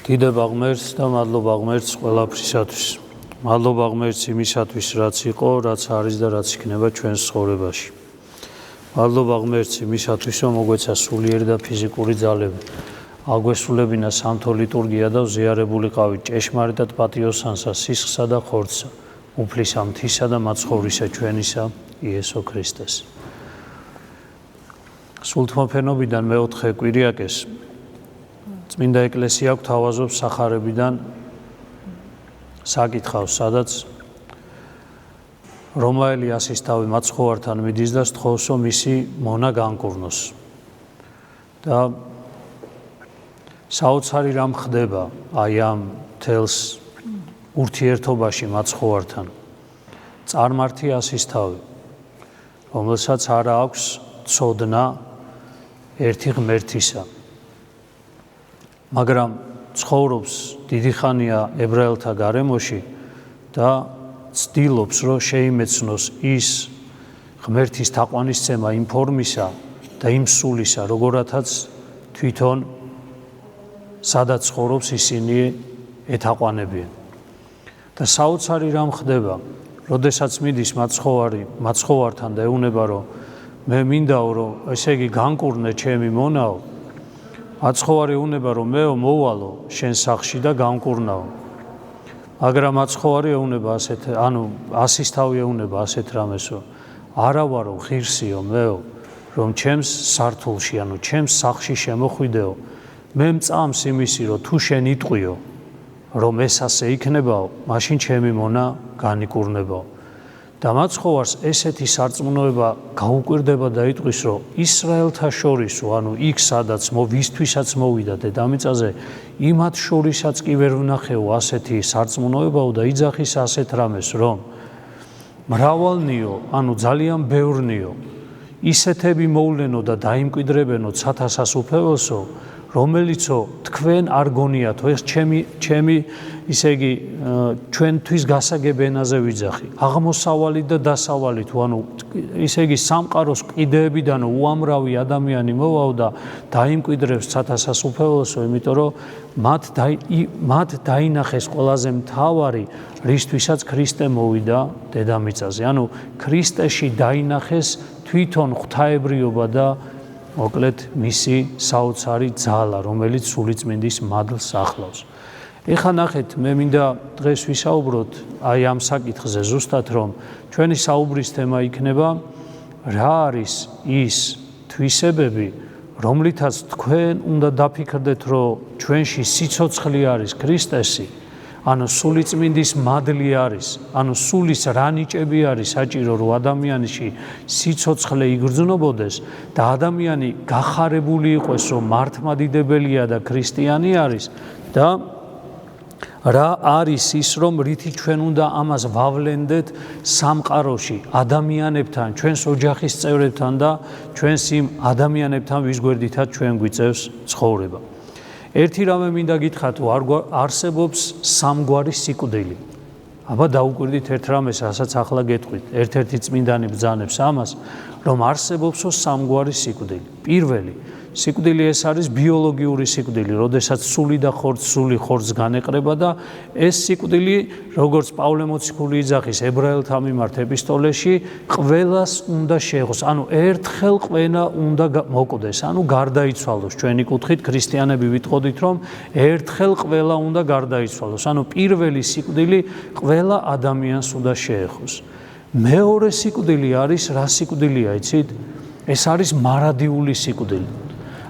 დიდება ღმერთს და მადლობა ღმერთს ყველაფრისათვის. მადლობა ღმერთს იმისათვის, რაც იყო, რაც არის და რაც იქნება ჩვენს ცხოვრებაში. მადლობა ღმერთს იმისათვის, რომ მოგვეცა სულიერი და ფიზიკური ძალები. აგვესრულებინა სამთო ლიტურგია და ვზიარებულიყავით ჭეშმარიტად პატიოსანსა, სისხლსა და ხორცსა, უფლისა, მთისა და მაცხოვრისა ჩვენისა იესო ქრისტეს. სულთმოფენობიდან მეოთხე კვირიაკეს წმინდა ეკლესია გვთავაზობს სახარებიდან საკითხავს, სადაც რომაელი ასისთავი მაცხოვართან მიდის და სთხოვსო მისი მონა განკურნოს. და საოცარი რამ ხდება აი ამ თელს ურთიერთობაში მაცხოვართან. წარმართი ასისთავი, რომელსაც არა აქვს ცოდნა ერთი ღმერთისა. მაგრამ ცხოვრობს დიდი ხანია ებრაელთა გარემოში და ცდილობს, რომ შეიმეცნოს ის ღმერთის თაყვანისცემა იმ ფორმისა და იმ სულისა, როგორათაც თვითონ სადაც ცხოვრობს ისინი ეთაყვანებიან. და საოცარი რამ ხდება, როდესაც მიდის მაცხოვართან და ეუბნება, რომ მე მინდაო, რომ ესე იგი განკურნე ჩემი მონაო, მაცხოვარი ეუბნება, რომ მეო მოვალო შენ სახლში და განკურნაო. მაგრამ მაცხოვარი ეუბნება ასეთ, ასისთავი ეუბნება ასეთ რამეს, რომ არა ვარო ღირსიო მეო, რომ ჩემს სართულში, ჩემს სახლში შემოხვიდეო, მე მწამს იმისი, რომ თუ შენ იტყვიო, რომ ეს ასე იქნებაო, მაშინ ჩემი მონა განიკურნებაო. და მაცხოვარს ესეთი სარწმუნოება გაუკვირდება და იტყვის, რომ ისრაელთა შორისო, იქ სადაც ვისთვისაც მოვიდა დედამიწაზე, იმათ შორისაც კი ვერ ვნახეო ასეთი სარწმუნოებაო და იძახის ასეთ რამეს, რომ მრავალნიო, ძალიან ბევრნიო, ისეთები მოვლენო და დაიმკვიდრებენო ცათასას უფეველსო, რომელიცო თქვენ არ გონიათო, ეს ჩემი ისე იგი ჩვენთვის გასაგებ ენაზე ვიძახი. აღმოსავალით და დასავალით, ისე იგი სამყაროს კიდეებიდან უამრავი ადამიანი მოვაო და დაიმკვიდრებს ცათასას უფეველსო, იმიტომ რომ მათ დაინახეს ყველაზე მთავარი, რისთვისაც ქრისტე მოვიდა დედამიწაზე. ქრისტეში დაინახეს თვითონ ღვთაებრიობა და მოკლედ მისი საოცარი ძალა, რომელიც სულიწმინდის მადლს ახლავს. ეხლა ნახეთ, მე მინდა დღეს ვისაუბროთ აი ამ საკითხზე ზუსტად, რომ ჩვენი საუბრის თემა იქნება რა არის ის თვისებები, რომლითაც თქვენ უნდა დაფიქრდეთ, რომ ჩვენში სიცოცხლე არის ქრისტესი, სულიწმინდის მადლი არის, სულის რა ნიჭები არის საჭირო, რომ ადამიანში სიცოცხლე იგრძნობოდეს და ადამიანი გახარებული იყოს, რომ მართლმადიდებელია და ქრისტიანი არის და რა არის ის, რომ რითი ჩვენ უნდა ამას ვავლენდეთ სამყაროში ადამიანებთან, ჩვენს ოჯახის წევრებთან და ჩვენს იმ ადამიანებთან, ვის გვერდითაც ჩვენ გვიწევს ცხოვრება. ერთი რამე მინდა გითხრათ, არსებობს სამგვარი სიკვდილი. აბა დაუკვირდით ერთ რამეს, რასაც ახლა გეტყვით. ერთ-ერთი წმინდანი ბრძანებს ამას, რომ არსებობსო სამგვარი სიკვდილი. პირველი სიკვდილი ეს არის ბიოლოგიური სიკვდილი, როდესაც სული და სული ხორცს განეყრება და ეს სიკვდილი, როგორც პავლე მოციქული იძახის ებრაელთა მიმართ ეპისტოლეში, ყველას უნდა შეეხოს. ერთხელ ყველა უნდა მოკვდეს, გარდაიცვალოს. ჩვენი კუთხით ქრისტიანები ვიტყოდით, რომ ერთხელ ყველა უნდა გარდაიცვალოს. პირველი სიკვდილი ყველა ადამიანს უნდა შეეხოს. მეორე სიკვდილი არის რა სიკვდილია, იცით? ეს არის მარადიული სიკვდილი.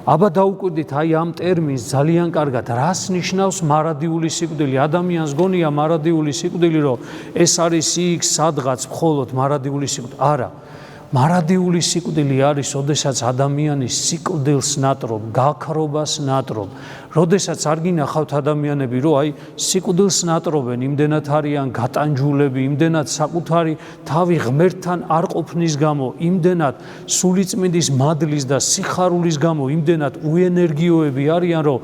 აბა დაუკვირდით აი ამ ტერმინს ძალიან კარგად, რას ნიშნავს მარადიული სიკვდილი? ადამიანს გონია მარადიული სიკვდილი, რომ ეს არის იქ სადღაც მხოლოდ მარადიული სიკვდილი. არა. მარადიული სიკვდილი არის, როდესაც ადამიანი სიკვდილს ნატრობ, გაქრობას ნატრობ. როდესაც არ გინახავთ ადამიანები, რომ აი სიკვდილს ნატრობენ, იმდენად არიან გატანჯულები, იმდენად საკუთარი თავი ღმერთთან არ ყოფნის გამო, იმდენად სულიწმინდის მადლის და სიხარულის გამო, იმდენად უენერგიოები არიან, რომ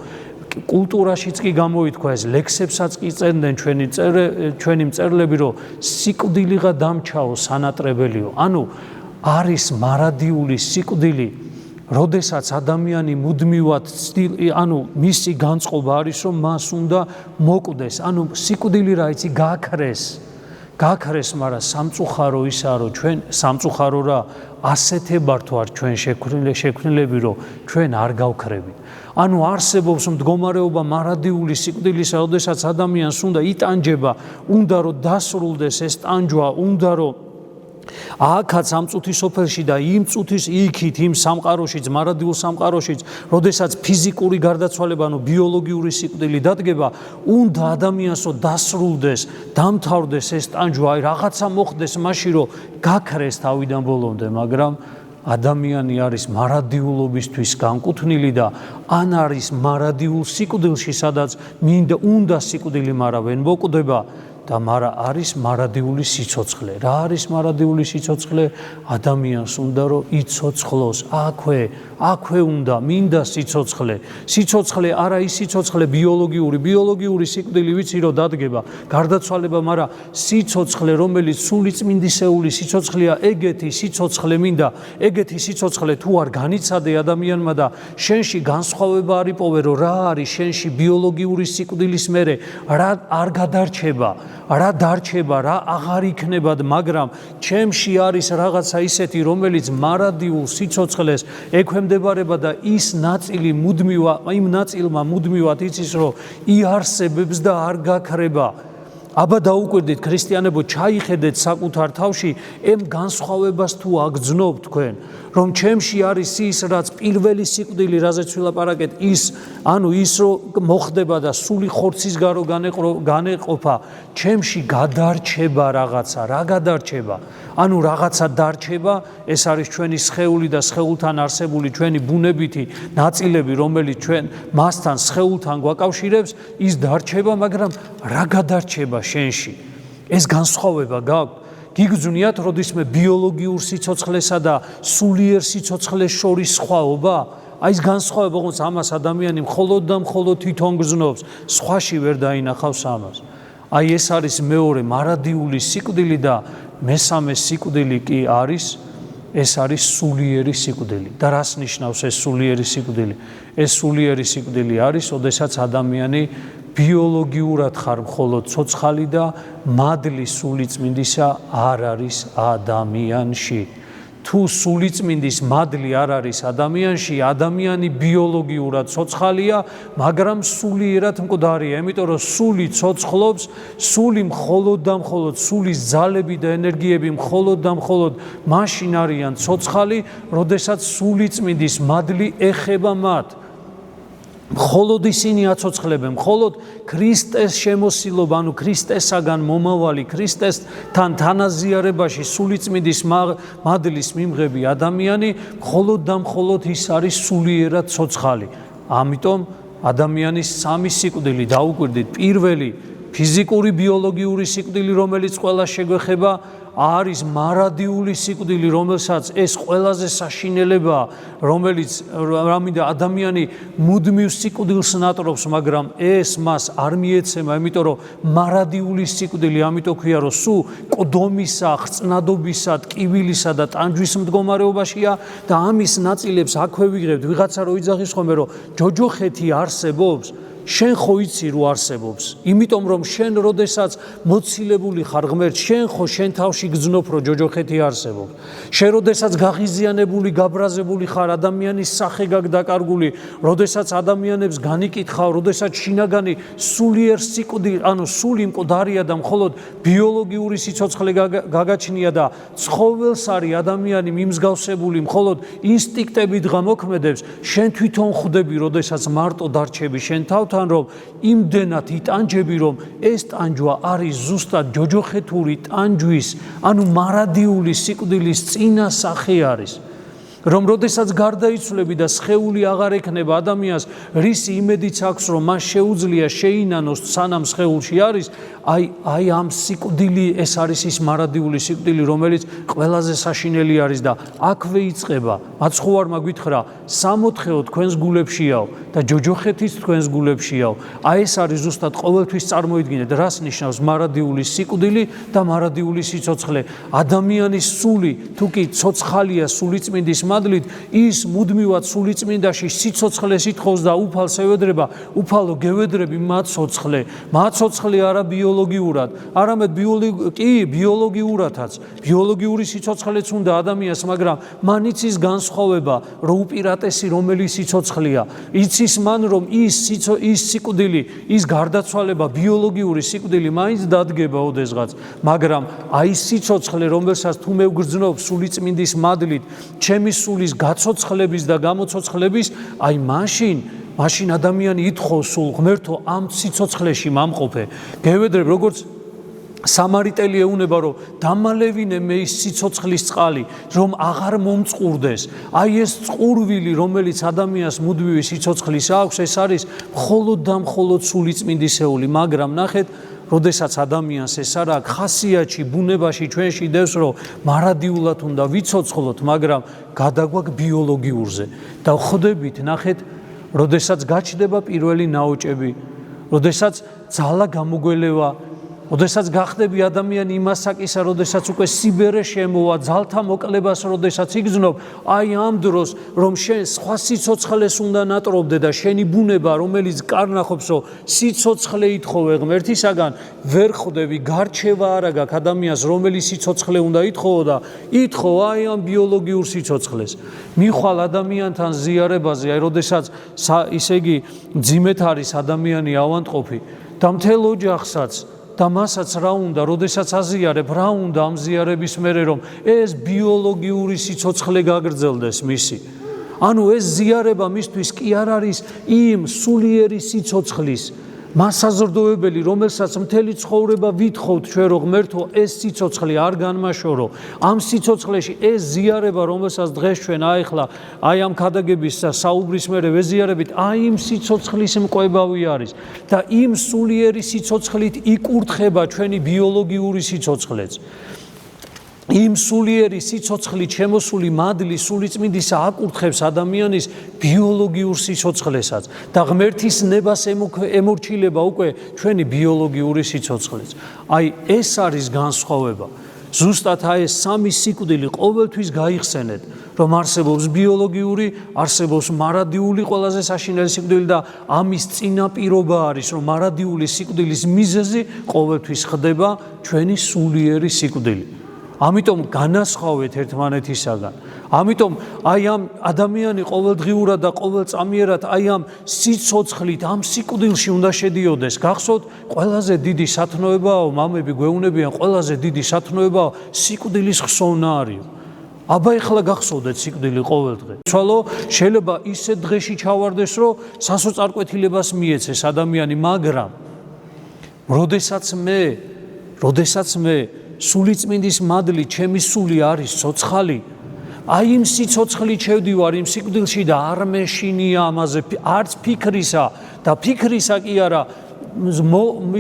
კულტურაშიც კი გამოითქვა, ეს ლექსებსაც კი წერდნენ ჩვენი მწერლები, რომ სიკვდილიღა დამჩაო სანატრებელიო. არის მარადიული სიკვდილი, როდესაც ადამიანი მუდმივად მისი განწყობა არის, რომ მას უნდა მოკვდეს, სიკვდილი რა იცი, გაქრეს, მაგრამ სამწუხარო ისაა, რომ ჩვენ სამწუხარო რა ასეთებართ ვარ ჩვენ შექმნილები, რომ ჩვენ არ გავქრებით. არსებობს მდგომარეობა მარადიული სიკვდილისა, როდესაც ადამიანს უნდა იტანჯება, უნდა რომ დასრულდეს ეს ტანჯვა, უნდა რომ აქაც ამ წუთის სოფელში და იმ წუთის იქით, იმ სამყაროშიც, მარადილ სამყაროშიც, როდესაც ფიზიკური გარდაცვალება, ბიოლოგიური სიკვდილი დადგება, უნდა ადამიანს რომ დასრულდეს, დამთავრდეს ეს ტანჯვა, რაღაცა მოხდეს მაშინ, რომ გაქრეს თავიდან ბოლომდე, მაგრამ ადამიანი არის მარადილობისთვის განკუთვნილი და ან არის მარადილ სიკვდილში, სადაც უნდა სიკვდილი, მაგრამ ვერ მოკვდება და არის მარადიული სიცოცხლე. რა არის მარადიული სიცოცხლე? ადამიანს უნდა რომ იცოცხლოს, აქვე უნდა მინდა სიცოცხლე. სიცოცხლე არა ის სიცოცხლე ბიოლოგიური სიკვდილი ვიცი რომ დადგება, გარდაცვალება, მაგრამ სიცოცხლე, რომელიც სულიწმინდისეული სიცოცხლეა, ეგეთი სიცოცხლე მინდა, ეგეთი სიცოცხლე თუ არ განიცადე ადამიანმა და შენში განსხვავება არ იპოვე, რომ რა არის შენში ბიოლოგიური სიკვდილის მერე, რა არ გადარჩება, რა დარჩება, რა აღარ იქნება, მაგრამ ჩემში არის რაღაცა ისეთი, რომელიც მარადილ სიცოცხლეს ექვემდებარება და ის ნაწილი იმ ნაწილმა მუდმივად იცის, რომ იარსებებს და არ გაქრება. აბა დაუკვირდით ქრისტიანებო, ჩაიხედეთ საკუთარ თავში, ამ განსხვავებას თუ აგრძნობ თქვენ, რომ ჩემში არის ის, რაც პირველი სიკვდილი, რაზეც ვილაპარაკეთ, ის რომ მოხდება და სული ხორცის გარო განეყოფა, ჩემში გადარჩება რაღაცა, რა გადარჩება? რაღაცა დარჩება, ეს არის ჩვენი სხეული და სხეულთან არსებული ჩვენი ბუნებითი ნაწილები, რომელიც ჩვენ მასთან სხეულთან გვაკავშირებს, ის დარჩება, მაგრამ რა გადარჩება შენში? ეს განსხვავება გაქვთ? გიგრძნიათ როდისმე ბიოლოგიურ სიცოცხლესა და სულიერ სიცოცხლეს შორის სხვაობა? ეს განსხვავება, როგორც ამას ადამიანი მხოლოდ და მხოლოდ თვითონ გრძნობს, სხვაში ვერ დაინახავს ამას. ეს არის მეორე მარადიული სიკვდილი და მესამე სიკვდილი კი არის, ეს არის სულიერი სიკვდილი. და რას ნიშნავს ეს სულიერი სიკვდილი? ეს სულიერი სიკვდილი არის, როდესაც ადამიანი ბიოლოგიურად ხარ მხოლოდ ცოცხალი და მადლი სულიწმინდისა არ არის ადამიანში. თუ სულიწმინდის მადლი არ არის ადამიანში, ადამიანი ბიოლოგიურად ცოცხალია, მაგრამ სულიერად მკვდარია, იმიტომ რომ სული ცოცხლობს, სული მხოლოდ და მხოლოდ სულის ძალები და ენერგიები მხოლოდ და მხოლოდ მაშინ არიან ცოცხალი, როდესაც სულიწმინდის მადლი ეხება მათ. მხოლოდ ისინი აცოცხლებენ, მხოლოდ ქრისტეს შემოსილობა, ქრისტესაგან მომავალი, ქრისტესთან თანაზიარებაში სულიწმინდის მადლის მიმღები ადამიანი, მხოლოდ და მხოლოდ ის არის სულიერად ცოცხალი. ამიტომ ადამიანის სამი სიკვდილი დაუკვირდით. პირველი ფიზიკური ბიოლოგიური სიკვდილი, რომელიც ყველას შეგვეხება, არის მარადიული სიკვდილი, რომელსაც ეს ყველაზე საშინელებაა, რომელიც რამინდა ადამიანი მუდმივ სიკვდილს ნატრობს, მაგრამ ეს მას არ მიეცემა, იმიტომ რომ მარადიული სიკვდილი, ამიტომ ქვია, რომ სულ ყდომისა, ხრწნადობისა, ტკივილისა და ტანჯვის მდგომარეობაშია და ამის ნაწილებს აქვე ვიღებთ. ვიღაცა რო იძახის ხოლმე, რომ ჯოჯოხეთი არსებობს, შენ ხო იცი რომ არსებობს, იმიტომ რომ შენ როდესაც მოცილებული ხარ ღმერთს, შენ ხო შენ თავში გძნობ რომ ჯოჯოხეთი არსებობს. შენ როდესაც გაღიზიანებული, გაბრაზებული ხარ, ადამიანის სახე გაგდაკარგული, როდესაც ადამიანებს განიკითხავ, როდესაც შინაგანი სულიერ სიკვდილი, სული მკვდარია და მხოლოდ ბიოლოგიური სიცოცხლე გაგაჩნია და ცხოველს არის ადამიანი მიმსგავსებული, მხოლოდ ინსტინქტებით გამოქმედებს, შენ თვითონ ხვდები, როდესაც მარტო დარჩები შენ თავ რომ იმდენად იტანჯები, რომ ეს ტანჯვა არის ზუსტად ჯოჯოხეთური ტანჯვის, მარადიული სიკვდილის წინა სახე არის. რომ როდესაც გარდაიცვლები და სხეული აღარ ექნება ადამიანს, რის იმედიც აქვს, რომ მას შეუძლია შეინანოს სანამ სხეულში არის, აი ამ სიკვდილი, ეს არის ის მარადიული სიკვდილი, რომელიც ყველაზე საშინელი არის და აქვე იწყება. მაცხოვარმა გვითხრა, 60 თქვენს გულებშიაო და ჯოჯოხეთიც თქვენს გულებშიაო. ეს არის ზუსტად ყოველთვის წარმოიდგინეთ, რას ნიშნავს მარადიული სიკვდილი და მარადიული სიცოცხლე. ადამიანის სული, თუ კი ცოცხალია სულიწმინდის მადლით ის მუდმივად სულიწმინდაში სიცოცხლეს ითხოვს და უფალს ევედრება, უფალო გევედრები მათ ცოცხლე არა ბიოლოგიურად, არამედ ბიოლოგიურადაც, ბიოლოგიური სიცოცხლეც უნდა ადამიანს, მაგრამ მან იცის განსხვავება, რომ უპირატესი რომელი სიცოცხლეა, იცის მან რომ ის სიკვდილი, ის გარდაცვალება, ბიოლოგიური სიკვდილი მაინც დადგება ოდესღაც, მაგრამ აი სიცოცხლე, რომელსაც თუ მევგრძნობ სულიწმინდის მადლით, ჩემი სულის გაცოცხლების და გამოცოცხლების, აი მაშინ ადამიანი ითხოვს სულ ღმერთო ამ სიცოცხლეში მომყოფე. გევედრებ როგორც სამარიტელი ეუნება რომ დამალევინე მე ის სიცოცხლის წყალი რომ აღარ მომწყურდეს. აი ეს წყურვილი რომელიც ადამიანს მუდმივი სიცოცხლის აქვს ეს არის მხოლოდ და მხოლოდ სულიწმინდისეული, მაგრამ ნახეთ როდესაც ადამიანს ეს არ აქვს ხასიათში, ბუნებაში ჩვენში დევს რომ მარადიულად უნდა ვიცოცხლოთ, მაგრამ გადაგვაქვს ბიოლოგიურზე. და ხვდებით, ნახეთ, როდესაც გაჩნდება პირველი ნაოჭები, როდესაც ძალა გამოგველევა, როდესაც გახდები ადამიანი იმასაკისა, როდესაც უკვე სიბერე შემოვა, ძალთა მოკლებას როდესაც იგრძნობ, აი ამ დროს რომ შენ სხვა სიცოცხლეს უნდა ნატრობდე და შენი ბუნება, რომელიც კარნახობს, რომ სიცოცხლე ითხოვე ღმერთისაგან, ვერ ხვდები, გარჩევა არა გაქვს ადამიანს, რომელი სიცოცხლე უნდა ითხოვო და ითხოვ აი ამ ბიოლოგიურ სიცოცხლეს. მიხვალ ადამიანთან ზიარებაზე, აი როდესაც ისე იგი ძიმეთ არის ადამიანი ავადმყოფი და მთელ ოჯახსაც და მასაც რა უნდა, როდესაც აზიარებ, რა უნდა ამ ზიარების მერე რომ ეს ბიოლოგიური სიცოცხლე გაგრძელდეს მისი. ანუ ეს ზიარება მისთვის კი არ არის იმ სულიერი სიცოცხლის მასაზრდოებელი, რომელსაც მთელი ცხოვრება ვითხოვთ ჩვენ რომ ღმერთო ეს სიცოცხლე არ განმაშორო. ამ სიცოცხლეში ეს ზიარება, რომელსაც დღეს ჩვენ აიხლა, აი ამ ქადაგების საუბრის მერე ვეზიარებით, აი იმ სიცოცხლის მკვებავი არის და იმ სულიერი სიცოცხლით იკურთხება ჩვენი ბიოლოგიური სიცოცხლეც. იმ სულიერი სიცოცხლით შემოსული მადლი სულიწმინდისა აკურთხებს ადამიანის ბიოლოგიურ სიცოცხლესაც და ღმერთის ნებას ემორჩილება უკვე ჩვენი ბიოლოგიური სიცოცხლეც. აი ეს არის განსხვავება. ზუსტად აი ეს სამი სიკვდილი ყოველთვის გაიხსენეთ, რომ არსებობს ბიოლოგიური, არსებობს მარადიული ყველაზე საშინელი სიკვდილი და ამის წინაპირობა არის, რომ მარადიული სიკვდილის მიზეზი ყოველთვის ხდება ჩვენი სულიერი სიკვდილი. ამიტომ განასხვავეთ ერთმანეთისაგან. ამიტომ აი ამ ადამიანი ყოველდღიურად და ყოველწამიერად აი ამ სიცოცხლით, ამ სიკვდილში უნდა შედიოდეს. გახსოვთ, ყველაზე დიდი სათნოებაა, მამები გვეუბნებიან, ყველაზე დიდი სათნოებაა სიკვდილის ხსოვნა არის. აბა ეხლა გახსოვდეთ სიკვდილი ყოველდღე. ცვალო შეიძლება ისეთ დღეში ჩავარდეს, რომ სასოწარკვეთილებას მიეცეს ადამიანი, მაგრამ როდესაც მე სულიწმინდის მადლი ჩემი სული არის ცოცხალი, აი იმ სიცოცხლით შევდივარ იმ სიკვდილში და არ მეშინია ამაზე არც ფიქრისა და ფიქრისა კი არა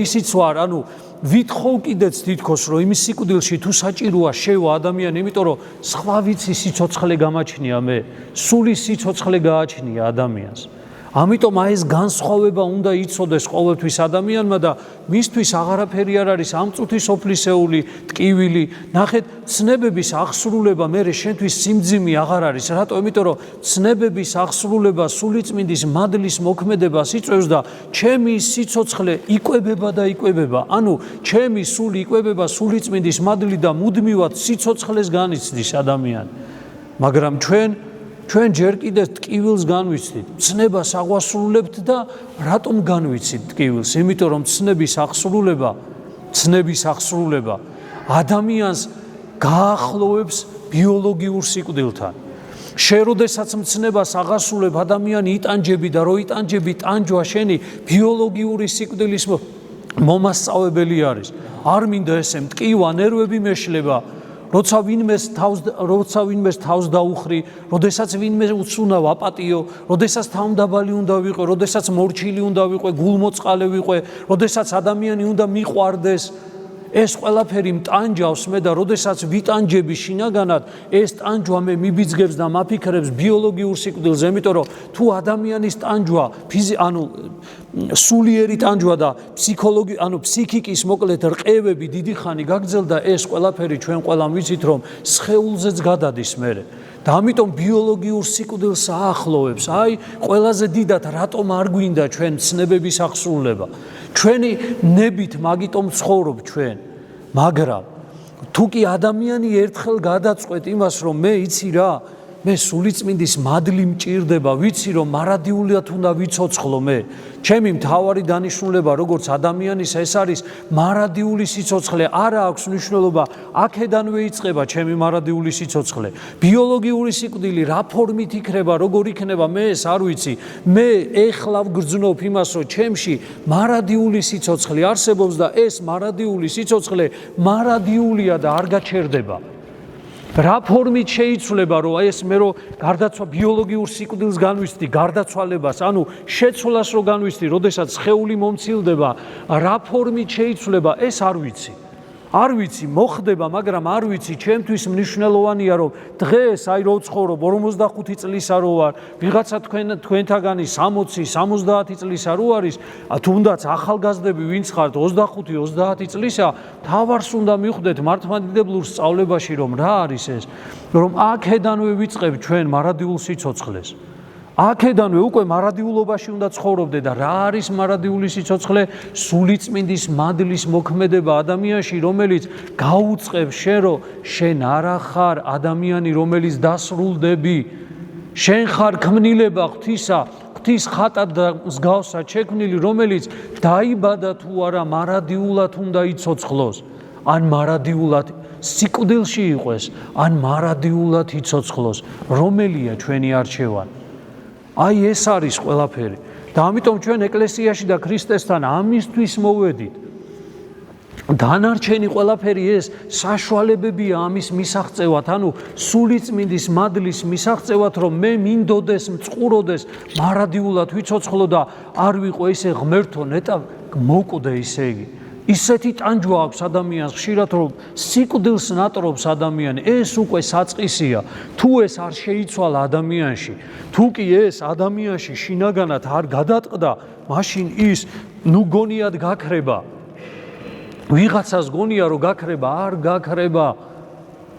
ისიც ვარ, ანუ ვითხოვ კიდეც თითქოს რომ იმ სიკვდილში თუ საჭიროა შევა ადამიანი, იმიტომ რომ სხვა ვიცი სიცოცხლე გამაჩნია მე, სულის სიცოცხლე გააჩნია ადამიანს. ამიტომ აი ეს განსხვავება უნდა იცოდეს ყოველთვის ადამიანმა და მისთვის აღარაფერი არ არის ამ წუთის ოფლისეული, ტკივილი. ნახეთ, ცნებების აღსრულება მერე შენთვის სიმძიმი აღარ არის. რატო? იმიტომ რომ ცნებების აღსრულება სულიწმინდის მადლის მოქმედებას იწვევს და ჩემი სიცოცხლე იკვებება და იკვებება. ანუ ჩემი სული იკვებება სულიწმინდის მადლით და მუდმივად სიცოცხლეს განიცდის ადამიანი. მაგრამ ჩვენ ჯერ კიდევ ტკივილს განვიცდით, ცნებას აღვასრულებთ და რატომ განვიცით ტკივილს? იმიტომ რომ ცნების აღსრულება ადამიანს გაახლოვებს ბიოლოგიურ სიკვდილთან. შენ როდესაც ცნებას აღასრულებ, ადამიანი იტანჯები და რო იტანჯები, ტანჯვა შენი ბიოლოგიური სიკვდილის მომასწავებელი არის. არ მინდა ესე მტკივა, ნერვები მეშლება. როცა ვინმეს თავს დაუხრი, როდესაც ვინმე უცუნა ვაპატიო, როდესაც თავმდაბალი უნდა ვიყო, როდესაც მორჩილი უნდა ვიყო, გულმოწყალე ვიყო, როდესაც ადამიანი უნდა მიყვარდეს, ეს ყველაფერი მტანჯავს მე და როდესაც ვიტანჯები შინაგანად, ეს ტანჯვა მე მიბიძგებს და მაფიქრებს ბიოლოგიურ სიკვდილზე, იმიტომ რომ თუ ადამიანის ტანჯვა, სულიერი ტანჯვა და ფსიქიკის მოკლედ რყევები დიდი ხანი გაგრძელდა, ეს ყველაფერი ჩვენ ყველამ ვიცით რომ სხეულზეც გადადის მერე. და ამიტომ ბიოლოგიურ სიკვდილს აახლოვებს. აი, ყველაზე დიდად რატომ არ გვინდა ჩვენ ცნებების აღსრულება? ჩვენი ნებით მაგიტომ ცხოვრობ ჩვენ. მაგრამ თუ კი ადამიანი ერთხელ გადაწყვეტ იმას, რომ მე იცი რა, მე სულიწმინდის მადლი მჭირდება, ვიცი რომ მარადიულად უნდა ვიცოცხლო მე. ჩემი მთავარი დანიშნულება როგორც ადამიანის ეს არის მარადიული სიცოცხლე, არა აქვს მნიშვნელობა აქედანვე იწყება ჩემი მარადიული სიცოცხლე. ბიოლოგიური სიკვდილი რა ფორმით იქნება, როგორ იქნება, მე ეს არ ვიცი. მე ეხლა ვგრძნობ იმას, რომ ჩემში მარადიული სიცოცხლე არსებობს და ეს მარადიული სიცოცხლე მარადიულია და არ გაჩერდება. რა ფორმით შეიცვლება, რომ ეს მე რომ გარდაცვალ ბიოლოგიურ სიკვდილს განვიცდი, გარდაცვალებას, შეცვლას რო განვიცდი, როდესაც სხეული მომცილდება, რა ფორმით შეიცვლება, ეს არ ვიცი. არ ვიცი, მოხდება, მაგრამ არ ვიცი, ჩემთვის მნიშვნელოვანია, რომ დღეს აი რო ვცხოვრობ 45 წლისა რო ვარ, ვიღაცა თქვენთაგანი 60, 70 წლისა რო არის, თუნდაც ახალგაზრდები ვინც ხართ 25-30 წლისა, თავარს უნდა მიხვდეთ მართლმადიდებლურ სწავლებაში, რომ რა არის ეს, რომ აქედანვე ვიწყებ ჩვენ მარადიულ სიცოცხლეს. აქედანვე უკვე მარადიულობაში უნდა ცხოვრობდე და რა არის მარადიული სიცოცხლე? სულიწმინდის მადლის მოქმედება ადამიანში, რომელიც გაუწყებს შენ, რომ შენ არა ხარ ადამიანი, რომელიც დასრულდები. შენ ხარ ქმნილება ღვთისა, ღვთის ხატად და მსგავსად შექმნილი, რომელიც დაიბადა თუ არა მარადიულად უნდა იცოცხლოს. ან მარადიულად სიკვდილში იყოს, ან მარადიულად იცოცხლოს. რომელია ჩვენი არჩევანი? აი ეს არის ყველაფერი და ამიტომ ჩვენ ეკლესიაში და ქრისტესთან ამისთვის მოვედით. დანარჩენი ყველაფერი ეს საშუალებებია ამის მისაღწევად, სულიწმინდის მადლის მისაღწევად, რომ მე მინდოდეს, მწყუროდეს, მარადიულად ვიცოცხლო და არ ვიყო ისე ღმერთო ნეტა მოვკვდე ისე იგი. ისეთი ტანჯვა აქვს ადამიანს ხშირად, რომ სიკვდილს ნატრობს ადამიანი, ეს უკვე საწყისია. თუ ეს არ შეიცვალა ადამიანში, თუ კი ეს ადამიანში შინაგანად არ გადატყდა, მაშინ ის გონიათ გაქრება. ვიღაცას გონია რომ გაქრება, არ გაქრება.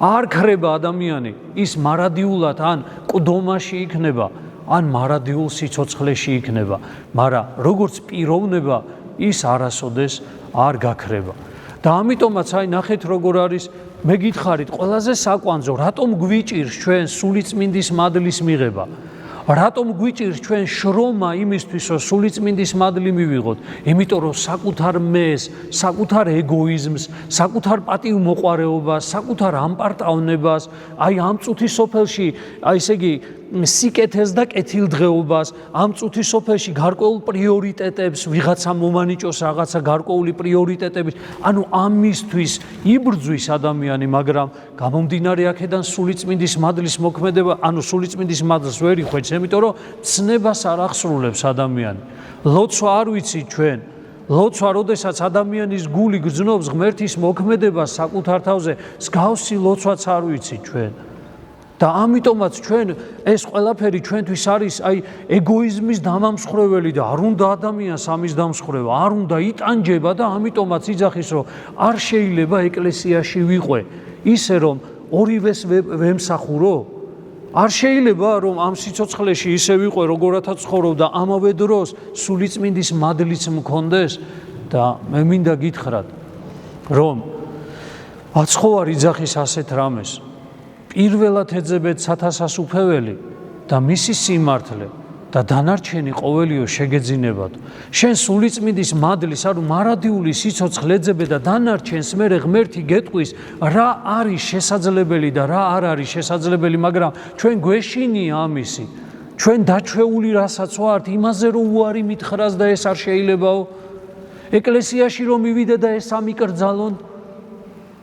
არ ქრება ადამიანი, ის მარადიულად ან ყდომაში იქნება, ან მარადიულ სიცოცხლეში იქნება, მაგრამ როგორც პიროვნება ის არასოდეს არ გაქრება. და ამიტომაც აი ნახეთ როგორ არის, მე გითხარით ყველაზე საკვანძო, რატომ გვიჭირს ჩვენ სულიწმინდის მადლის მიღება? რატომ გვიჭირს ჩვენ შრომა იმისთვის, რომ სულიწმინდის მადლი მივიღოთ? იმიტომ რომ საკუთარ მეს, საკუთარ ეგოიზმს, საკუთარ პატივმოყვარეობას, საკუთარ ამპარტავნებას, აი ამ წუთის სოფელში, აი ესე იგი სიკეთეს და კეთილდღეობას, ამ წუთის სოფელში გარკვეულ პრიორიტეტებს, ვიღაცა მომანიჭოს რაღაცა გარკვეული პრიორიტეტების, ამისთვის იბრძვის ადამიანი, მაგრამ გამომდინარე აქედან სულიწმინდის მადლის მოქმედება, სულიწმინდის მადლს ვერ იხვეჭს, იმიტომ რომ ცნებას არ აღსრულებს ადამიანი. ლოცვა არ ვიცით ჩვენ. ლოცვა, როდესაც ადამიანის გული გრძნობს ღმერთის მოქმედებას საკუთარ თავზე, მსგავსი ლოცვაც არ ვიცით ჩვენ. და ამიტომაც ჩვენ ეს ყველაფერი ჩვენთვის არის აი ეგოიზმის დამამსხვრეველი და არ უნდა ადამიანს ამის დამსხვრევა, არ უნდა იტანჯება და ამიტომაც იძახის, რომ არ შეიძლება ეკლესიაში ვიყვე ისე რომ ორივეს ვემსახურო. არ შეიძლება რომ ამ სიცოცხლეში ისე ვიყვე როგორათაც ცხოვრობ და ამავე დროს სულიწმინდის მადლიც მქონდეს და მე მინდა გითხრათ რომ აცხოვარ იძახის ასეთ რამეს. პირველად ეძებეთ სათასას უფეველი და მისი სიმართლე და დანარჩენი ყოველიო შეგეძინებათ. შენ სულიწმინდის მადლის, მარადიული სიცოცხლე ეძებე და დანარჩენს მერე ღმერთი გეტყვის რა არის შესაძლებელი და რა არ არის შესაძლებელი, მაგრამ ჩვენ გვეშინია ამისი. ჩვენ დაჩვეული რასაც ვართ, იმაზე რომ უარი მითხრას და ეს არ შეიძლებაო. ეკლესიაში რომ მივიდე და ეს ამიკრძალონ,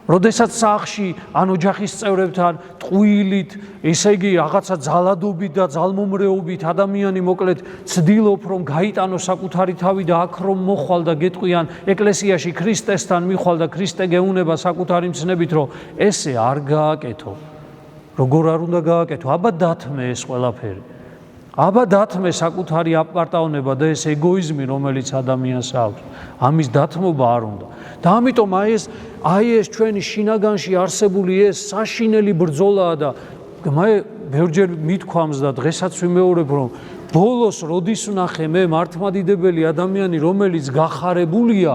როდესაც სახში ან ოჯახის წევრებთან ტყუილით, ესე იგი რაღაცა ძალადობით და ძალმომრეობით ადამიანი მოკლედ ცდილობ რომ გაიტანოს საკუთარი თავი და აქ რომ მოხვალ და გეტყვიან ეკლესიაში ქრისტესთან მიხვალ და ქრისტე გეუნება საკუთარი მცნებით რომ ესე არ გააკეთო. როგორ არ უნდა გააკეთო? აბა დათმე ეს ყველაფერი. აბა დათმე საკუთარი აპარტაონება და ეს ეგოიზმი რომელიც ადამიანს აქვს. ამის დათმობა არ უნდა. და ამიტომ აი ეს ჩვენი შინაგანში არსებული ეს საშინელი ბრძოლაა და მე ბევრჯერ მithქვამს და დღესაც ვიმეორებ რომ ბოლოს როდის ვნახე მე მართლმადიდებელი ადამიანი რომელიც გახარებულია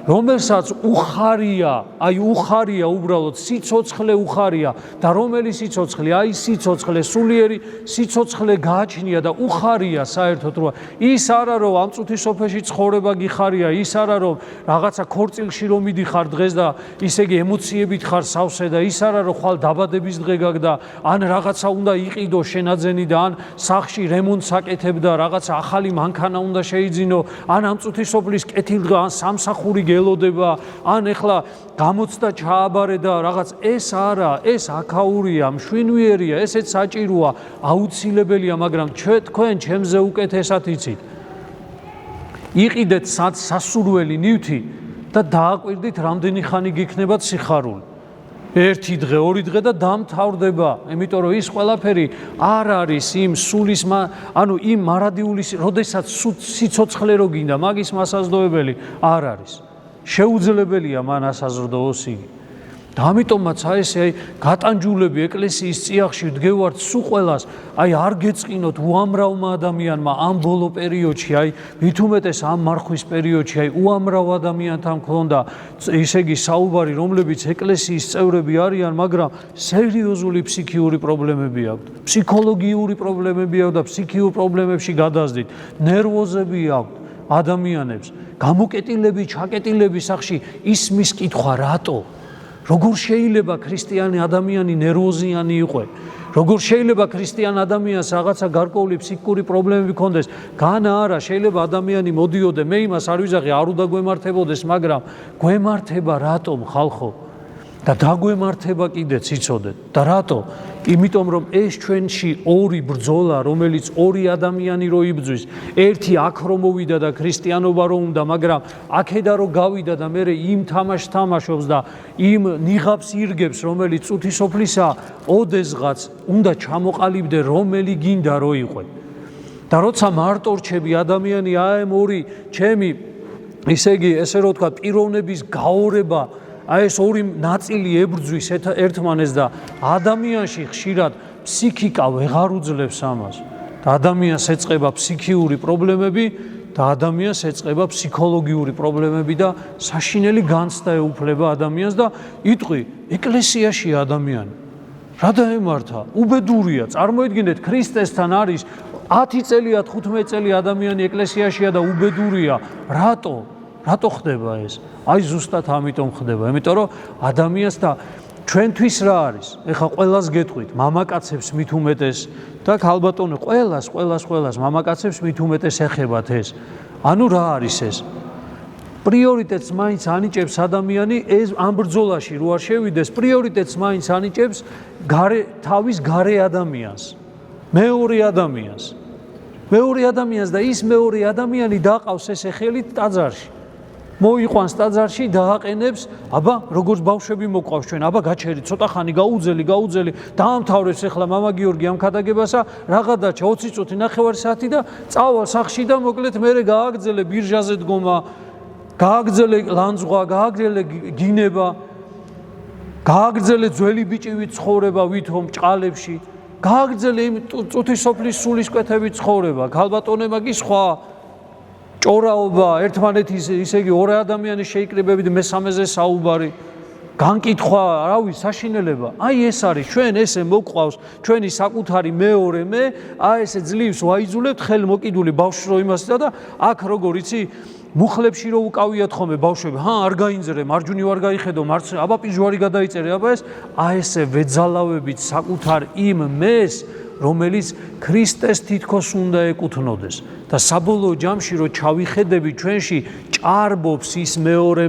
რომელსაც უხარია უბრალოდ სიცოცხლე უხარია და რომელი სიცოცხლე აი სიცოცხლე სულიერი სიცოცხლე გააჩნია და უხარია საერთოდ რომ ის არა რომ ამ წუთის სოფელში ცხოვრება გიხარია ის არა რომ რაღაცა ქორწილში რომ მიდიხარ დღეს და ისე იგი ემოციებით ხარ სავსე და ის არა რომ ხვალ დაბადების დღე გაგდა ან რაღაცა უნდა იყიდო შენაძენი და ან სახში რემონტს აკეთებ და რაღაცა ახალი მანქანა უნდა შეიძინო ან ამ წუთის სოფლის კეთილდღე ან სამსახური გელოდება ან ეხლა გამოცდა ჩააბარე და რაღაც ეს არა ეს აქაურია მშვენიერია ესეც საჭიროა აუცილებელია მაგრამ თქვენ ჩემზე უკეთესად იცით იყიდეთ სასურველი ნივთი და დააკვირდით რამდენი ხანი გიქნებათ სიხარული ერთი დღე ორი დღე და დამთავრდება იმიტომ რომ ის ყველაფერი არ არის იმ სულის ანუ იმ მარადიული როდესაც სიცოცხლე რო გინდა მაგის მასაზრდოებელი არ არის შეუძლებელია მან ასაზრდოოს იგი და ამიტომაც ესე გატანჯულები ეკლესიის წიაღში ვდგევართ სულ ყველას აი არ გეწყინოთ უამრავმა ადამიანმა ამ ბოლო პერიოდში აი მით უმეტეს ამ მარხვის პერიოდში აი უამრავ ადამიანთან მქონდა ისე იგი საუბარი რომლებიც ეკლესიის წევრები არიან მაგრამ სერიოზული ფსიქიური პრობლემები აქვთ ფსიქოლოგიური პრობლემები აქვთ და ფსიქიურ პრობლემებში გადაზდით ნერვოზები აქვთ ადამიანებს გამოკეტილები ჩაკეტილები სახში ისმის კითხვა რატო როგორ შეიძლება ქრისტიანი ადამიანი ნერვოზიანი იყო როგორ შეიძლება ქრისტიან ადამიანს რაღაცა გარკვეული ფსიქიკური პრობლემები ჰქონდეს განა არა შეიძლება ადამიანი მოდიოდე მე იმას არ ვიზახი არ უნდა გვემართებოდეს მაგრამ გვემართება რატომ ხალხო და დაგვემართება კიდეც იცოდეთ და რატო იმიტომ რომ ეს ჩვენში ორი ბრძოლა რომელიც ორი ადამიანი რო იბრძვის ერთი აქ რომ მოვიდა და ქრისტიანობა რო უნდა მაგრამ აქედა რო გავიდა და მე იმ თამაშს თამაშობს და იმ ნიღაბს ირგებს რომელიც წუთისოფლისა ოდესღაც უნდა ჩამოყალიბდე რომელი გინდა რო იყო და როცა მარტო რჩები ადამიანი აი ორი ჩემი ისე იგი ესე რო თქვა პიროვნების გაორება აი ეს ორი ნაწილი ებრძვის ერთმანეს და ადამიანში ხშირად ფსიქიკა ვეღარ უძლებს ამას და ადამიანს ეწყება ფსიქიური პრობლემები და ადამიანს ეწყება ფსიქოლოგიური პრობლემები და საშინელი განცდა ეუფლება ადამიანს და იტყვი ეკლესიაში ადამიანი რა დაემართა უბედურია წარმოიდგინეთ ქრისტესთან არის 10 წელია 15 წელი ადამიანი ეკლესიაშია და უბედურია რატო ხდება ეს? აი ზუსტად ამიტომ ხდება, იმიტომ რომ ადამიანს და ჩვენთვის რა არის? ეხლა ყველას გეტყვით, მამაკაცებს მით უმეტეს და ქალბატონო ყველას მამაკაცებს მით უმეტეს ეხებათ ეს. ანუ რა არის ეს? პრიორიტეტს მაინც ანიჭებს ადამიანი ეს ამ ბრძოლაში რო არ შევიდეს, პრიორიტეტს მაინც ანიჭებს თავის გარე ადამიანს. მეორე ადამიანს და ის მეორე ადამიანი დაყავს ესე ხელით ტაძარში. მოიყვანს ტაძარში დააყენებს, აბა როგორც ბავშვები მოყვავს ჩვენ, აბა გაჩერით ცოტა ხანი გაუძელი, დაამთავრებს ახლა მამა გიორგი ამ ქადაგებასა, რაღა დაჩა 20 წუთი, ნახევარი საათი და წავალ სახში და მოკლედ მერე გააგრძელე ბირჟაზე დგომა, გააგრძელე ლანძღვა, გააგრძელე გინება, გააგრძელე ძველი ბიჭივით ცხოვრება ვითომ ჭყალებში, გააგრძელე იმ წუთის სოფლის სულისკვეთებით ცხოვრება, ქალბატონებმა კი სხვა ჭორაობა, ერთმანეთის ისე იგი ორი ადამიანის შეიკრიბებით მესამეზე საუბარი, განკითხვა, რავი, საშინელება. აი ეს არის ჩვენ ესე მოგყვავს ჩვენი საკუთარი მეორე მე, აი ესე ძლივს ვაიძულებთ ხელმოკიდული ბავშვს რო იმასა და აქ როგორ იცი მუხლებში რო უკავიათ ხოლმე ბავშვები, არ გაინძრე, მარჯვნივ არ გაიხედო, აბა პიჟვარი გადაიწერე, აბა ეს აი ესე ვეძალავებით საკუთარ იმ მეს რომელიც ქრისტეს თითქოს უნდა ეკუთვნოდეს და საბოლოო ჯამში რო ჩავიხედები ჩვენში ჭარბობს ის მეორე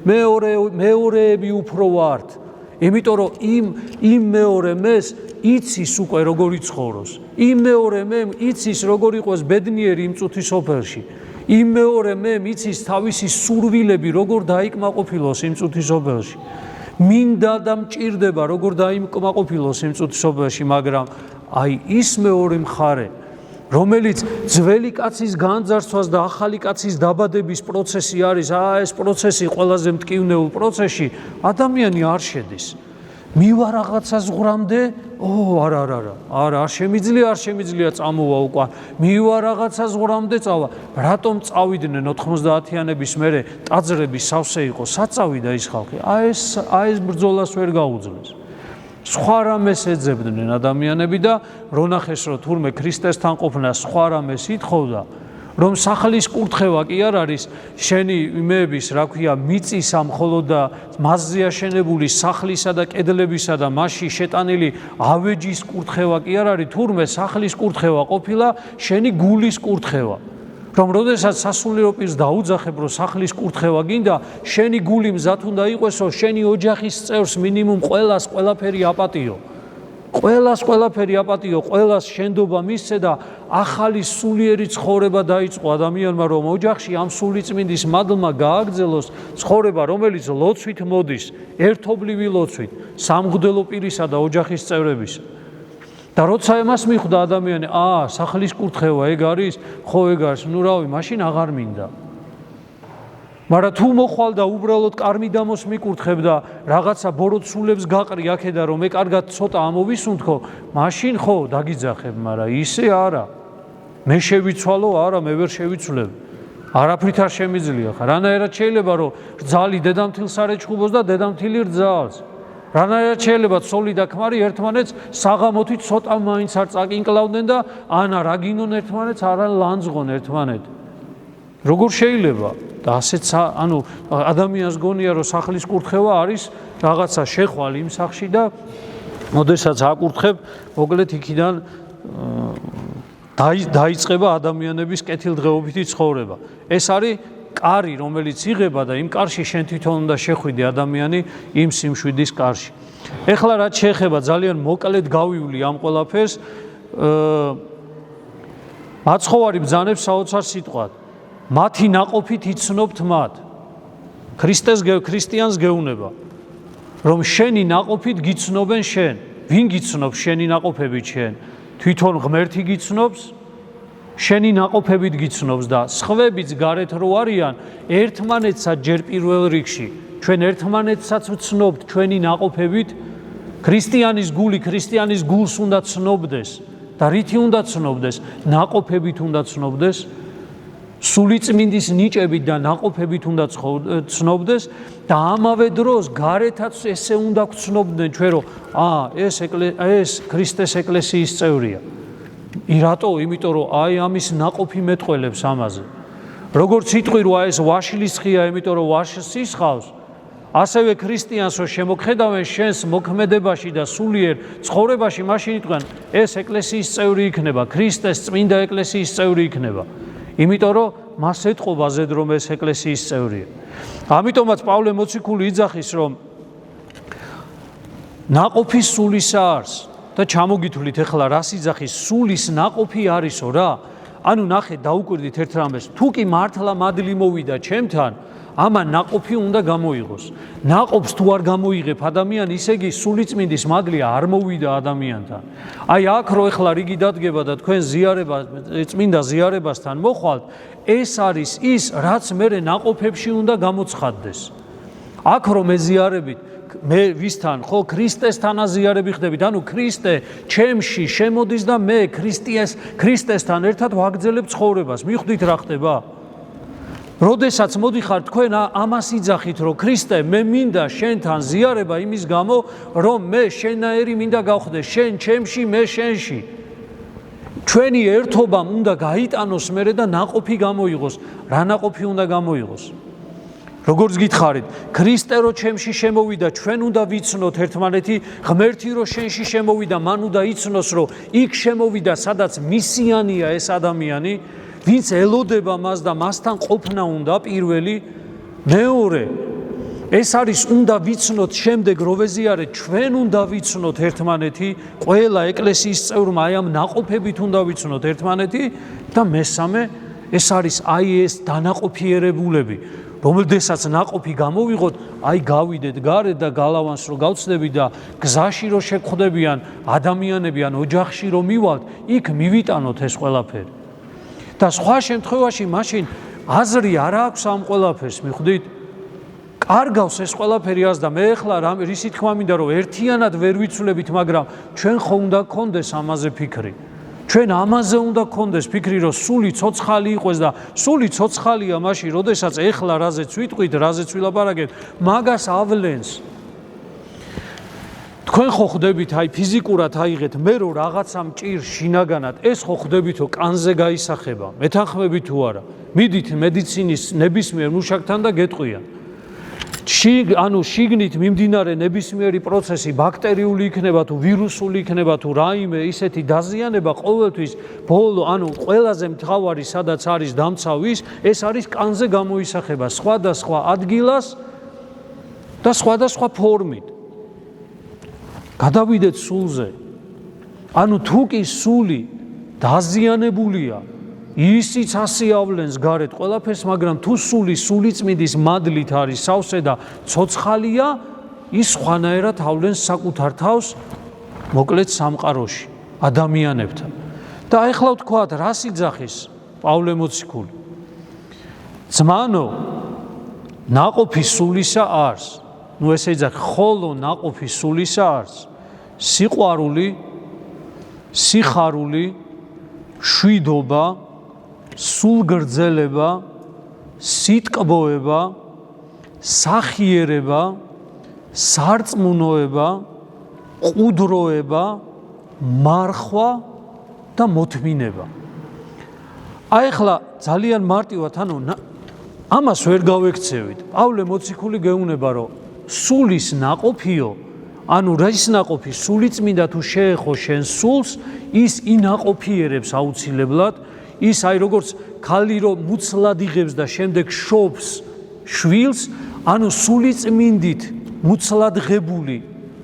მეორეები უფრო ვართ. იმიტომ რომ იმ მეორე მეს იცის უკვე როგორ იცხოვროს. იმ მეორე მემ იცის როგორ იყოს ბედნიერი იმ წუთის სოფელში. იმ მეორე მემ იცის თავისი სურვილები როგორ დაიკმაყოფილოს იმ წუთის სოფელში. მინდა და მჭირდება როგორ დაიკმაყოფილოს იმ წუთის სოფელში, მაგრამ აი ის მეორე მხარე, რომელიც ძველი კაცის განძარცვას და ახალი კაცის დაბადების პროცესი არის, ეს პროცესი ყველაზე მტკივნეულ პროცესში ადამიანი არ შედის. მივა რაღაცა ზღვრამდე, არა, არ შემიძლია წამოვა უკვე. მივა რაღაცა ზღვრამდე წავა. რატომ წავიდნენ 90-იანების მერე ტაძრები სავსე იყო, საწავიდა ის ხალხი. ეს ბრძოლას ვერ გაუძლეს. სხვა რამეს ეძებდნენ ადამიანები და რო ნახეს რომ თურმე ქრისტესთან ყოფნა სხვა რამეს ითხოვდა, რომ სახლის კურთხევა კი არ არის შენი იმეების, რა ქვია, მიწისა მხოლოდ და მასზე აშენებული სახლისა და კედლებისა და მასში შეტანილი ავეჯის კურთხევა კი არ არის, თურმე სახლის კურთხევა ყოფილა შენი გულის კურთხევა. რომ როდესაც სასულიერო პირს დაუძახებ, რომ სახლის კურთხევა გინდა, შენი გული მზად უნდა იყოსო, შენი ოჯახის წევრს მინიმუმ ყველას ყველაფერი აპატიო. ყველას შენდობა მისცე და ახალი სულიერი ცხოვრება დაიწყო ადამიანმა, რომ ოჯახში ამ სულიწმინდის მადლმა გააგრძელოს ცხოვრება, რომელიც ლოცვით მოდის, ერთობლივი ლოცვით, სამღვდელო პირისა და ოჯახის წევრების. და როცა εμას მიხვდა ადამიანი, სახლის კურთხევა ეგ არის, ხო ეგ არის, რავი, მაშინ აღარ მინდა. მაგრამ თუ მოხვალ და უბრალოდ კარმიდამოს მიკურთხებ და რაღაცა ბოროტსულებს გაყრი აქედა, რომ მე კარგად ცოტა ამოვისუნთქო, მაშინ ხო დაგიძახებ, მაგრამ ისე არა. მე შევიცვალო, არა, მე ვერ შევიცვლებ. არაფრით არ შემიძლია ხარ. რანაირად შეიძლება რომ რძალი დედამთილს არ ეჩხუბოს და დედამთილი რძალს. რანაირად შეიძლება ცოლი და ქმარი ერთმანეთს საღამოთი ცოტა მაინც არ წაკინკლავდნენ და ანა რა გინონ ერთმანეთს, არა ლანძღონ ერთმანეთ. როგორ შეიძლება? და ასეც ადამიანს გონია რომ სახლის კურთხევა არის რაღაცა შეხვალი იმ სახში და მოდესაც აკურთხებ, მოკლედ იქიდან დაიწყება ადამიანების კეთილდღეობითი ცხოვრება. ეს არის კარი, რომელიც იღება და იმ კარში შენ თვითონ უნდა შეხვიდე ადამიანი იმ სიმშვიდის კარში. ეხლა რაც შეეხება ძალიან მოკლედ გავივლი ამ ყველაფერს, მაცხოვარი ბრძანებს საოცარ სიტყვად. მათი ნაყოფით იცნობთ მათ. ქრისტიანს გეუბნება, რომ შენი ნაყოფით გიცნობენ შენ. ვინ გიცნობს შენი ნაყოფებით შენ? თვითონ ღმერთი გიცნობს, შენი ნაყოფებით გიცნობს და სხვებიც გარეთ რო არიან, ერთმანეთსაც ჯერ პირველ რიგში, ჩვენ ერთმანეთსაც ვცნობთ ჩვენი ნაყოფებით. ქრისტიანის გულს უნდა ცნობდეს და რითი უნდა ცნობდეს? ნაყოფებით უნდა ცნობდეს. სულიწმინდის ნიჭებით და ნაყოფებით უნდა ცნობდეს და ამავე დროს გარეთაც ესე უნდა გცნობდნენ ჩვენ, რომ ეს ქრისტეს ეკლესიის წევრია. რატო? იმიტომ რომ ამის ნაყოფი მეტყველებს ამაზე. როგორც იტყვი რომ ეს ვაშლის ხია, იმიტომ რომ ვაშს ისხავს, ასევე ქრისტიანს რომ შემოგხედავენ შენს მოქმედებაში და სულიერ ცხოვრებაში, მაშინ იტყვენ ეს ეკლესიის წევრი იქნება, ქრისტეს წმინდა ეკლესიის წევრი იქნება. იმიტომ რომ მას ეტყობა ზედ რომ ეს ეკლესიის წევრია. ამიტომაც პავლე მოციქული იძახის, რომ ნაყოფი სულისა არის და ჩამოგითვლით ეხლა რას იძახის? სულის ნაყოფი არისო რა. ანუ ნახე, დაუკვირდით ერთ რამეს, თუ კი მართლა მადლი მოვიდა ჩემთან, ამან ნაყოფი უნდა გამოიღოს. ნაყოფს თუ არ გამოიღებ ადამიანი, ისე იგი სულიწმინდის მადლი არ მოვიდა ადამიანთან. აი აქ რო ეხლა რიგი დადგება და თქვენ წმინდა ზიარებასთან მოხვალთ, ეს არის ის, რაც მერე ნაყოფებში უნდა გამოცხადდეს. აქ რო მეზიარებით, მე ვისთან, ხო, ქრისტესთან აზიარები ხდებით, ანუ ქრისტე ჩემში შემოდის და მე ქრისტესთან ერთად ვაგრძელებ ცხოვრებას. მიხვდით რა ხდება? როდესაც მოდიხარ თქვენ ამას იძახით, რომ ქრისტე, მე მინდა შენთან ზიარება იმის გამო, რომ მე შენაერი მინდა გავხდე, შენ ჩემში, მე შენში. ჩვენი ერთობამ უნდა გაიტანოს მერე და ნაყოფი გამოიღოს. რა ნაყოფი უნდა გამოიღოს? როგორც გითხარით, ქრისტე რო ჩემში შემოვიდა, ჩვენ უნდა ვიცნოთ ერთმანეთი, ღმერთი რო შენში შემოვიდა, მან უნდა იცნოს, რომ იქ შემოვიდა, სადაც მისიანია ეს ადამიანი, ვინც ელოდება მას და მასთან ყოფნა უნდა პირველი, მეორე ეს არის უნდა ვიცნოთ შემდეგ რო ვეზიარეთ ჩვენ უნდა ვიცნოთ ერთმანეთი ყველა ეკლესიის წევრმა აი ამ ნაყოფებით უნდა ვიცნოთ ერთმანეთი და მესამე ეს არის აი ეს დანაყოფიერებულები რომელდესაც ნაყოფი გამოვიღოთ აი გავიდეთ გარეთ და გალავანს რო გავცდები და გზაში რო შეგხვდებიან ადამიანები ან ოჯახში რო მივალთ იქ მივიტანოთ ეს ყველაფერი და სხვა შემთხვევაში მაშინ აზრი არ აქვს ამ ყველაფერს მიხვდით კარგავს ეს ყველაფერი ას და მე ახლა რისი თქმა მინდა რომ ერთიანად ვერ ვიცვლებით მაგრამ ჩვენ ხო უნდა გქონდეს ამაზე ფიქრი ჩვენ ამაზე უნდა გქონდეს ფიქრი რომ სული ცოცხალი იყოს და სული ცოცხალია მაშინ როდესაც ახლა რაზეც ვიტყვით რაზეც ვილაპარაკეთ მაგას ავლენს თქვენ ხო ხვდებით აი ფიზიკურად აიღეთ მე რო რაღაცა მჭირს შინაგანად ეს ხო ხვდებითო კანზე გაისახება მეთანხმებით თუ არა მიდით მედიცინის ნებისმიერ მუშაკთან და გეტყვიან ანუ შიგნით მიმდინარე ნებისმიერი პროცესი ბაქტერიული იქნება თუ ვირუსული იქნება თუ რაიმე ისეთი დაზიანება ყოველთვის ბოლო ანუ ყველაზე მთავარი სადაც არის დამცავის ეს არის კანზე გამოისახება სხვადასხვა ადგილას და სხვადასხვა ფორმით გადავიდეთ სულზე ანუ თუ კი სული დაზიანებულია ისიც ასე ავლენს გარეთ ყველაფერს, მაგრამ თუ სულიწმინდის მადლით არის სავსე და ცოცხალია, ის სხვანაირად ავლენს საკუთარ თავს, მოკლედ სამყაროში, ადამიანებთან. და ეხლა ვთქვათ, რას იძახის პავლე მოციქული? ძმანო, ნაყოფი სულისა არს. ნუ ესე იძახი, ხოლო ნაყოფი სულისა არს. სიყვარული, სიხარული, შვიდობა, სულგრძელება, სიტკბოება, სახიერება, სარწმუნოება, ყუდროება, მარხვა და მოთმინება. აი ახლა ძალიან მარტივად, ანუ ამას ვერ გავექცევით. პავლე მოციქული გეუბნება, რომ სულის ნაყოფიო, ანუ რის ნაყოფი სულიწმინდა თუ შეეხო შენ სულს, ის ინაყოფიერებს აუცილებლად, ის აი როგორც ქალი რომ მუცლად იღებს და შემდეგ შობს შვილს, ანუ სულიწმინდით მუცლად ღებული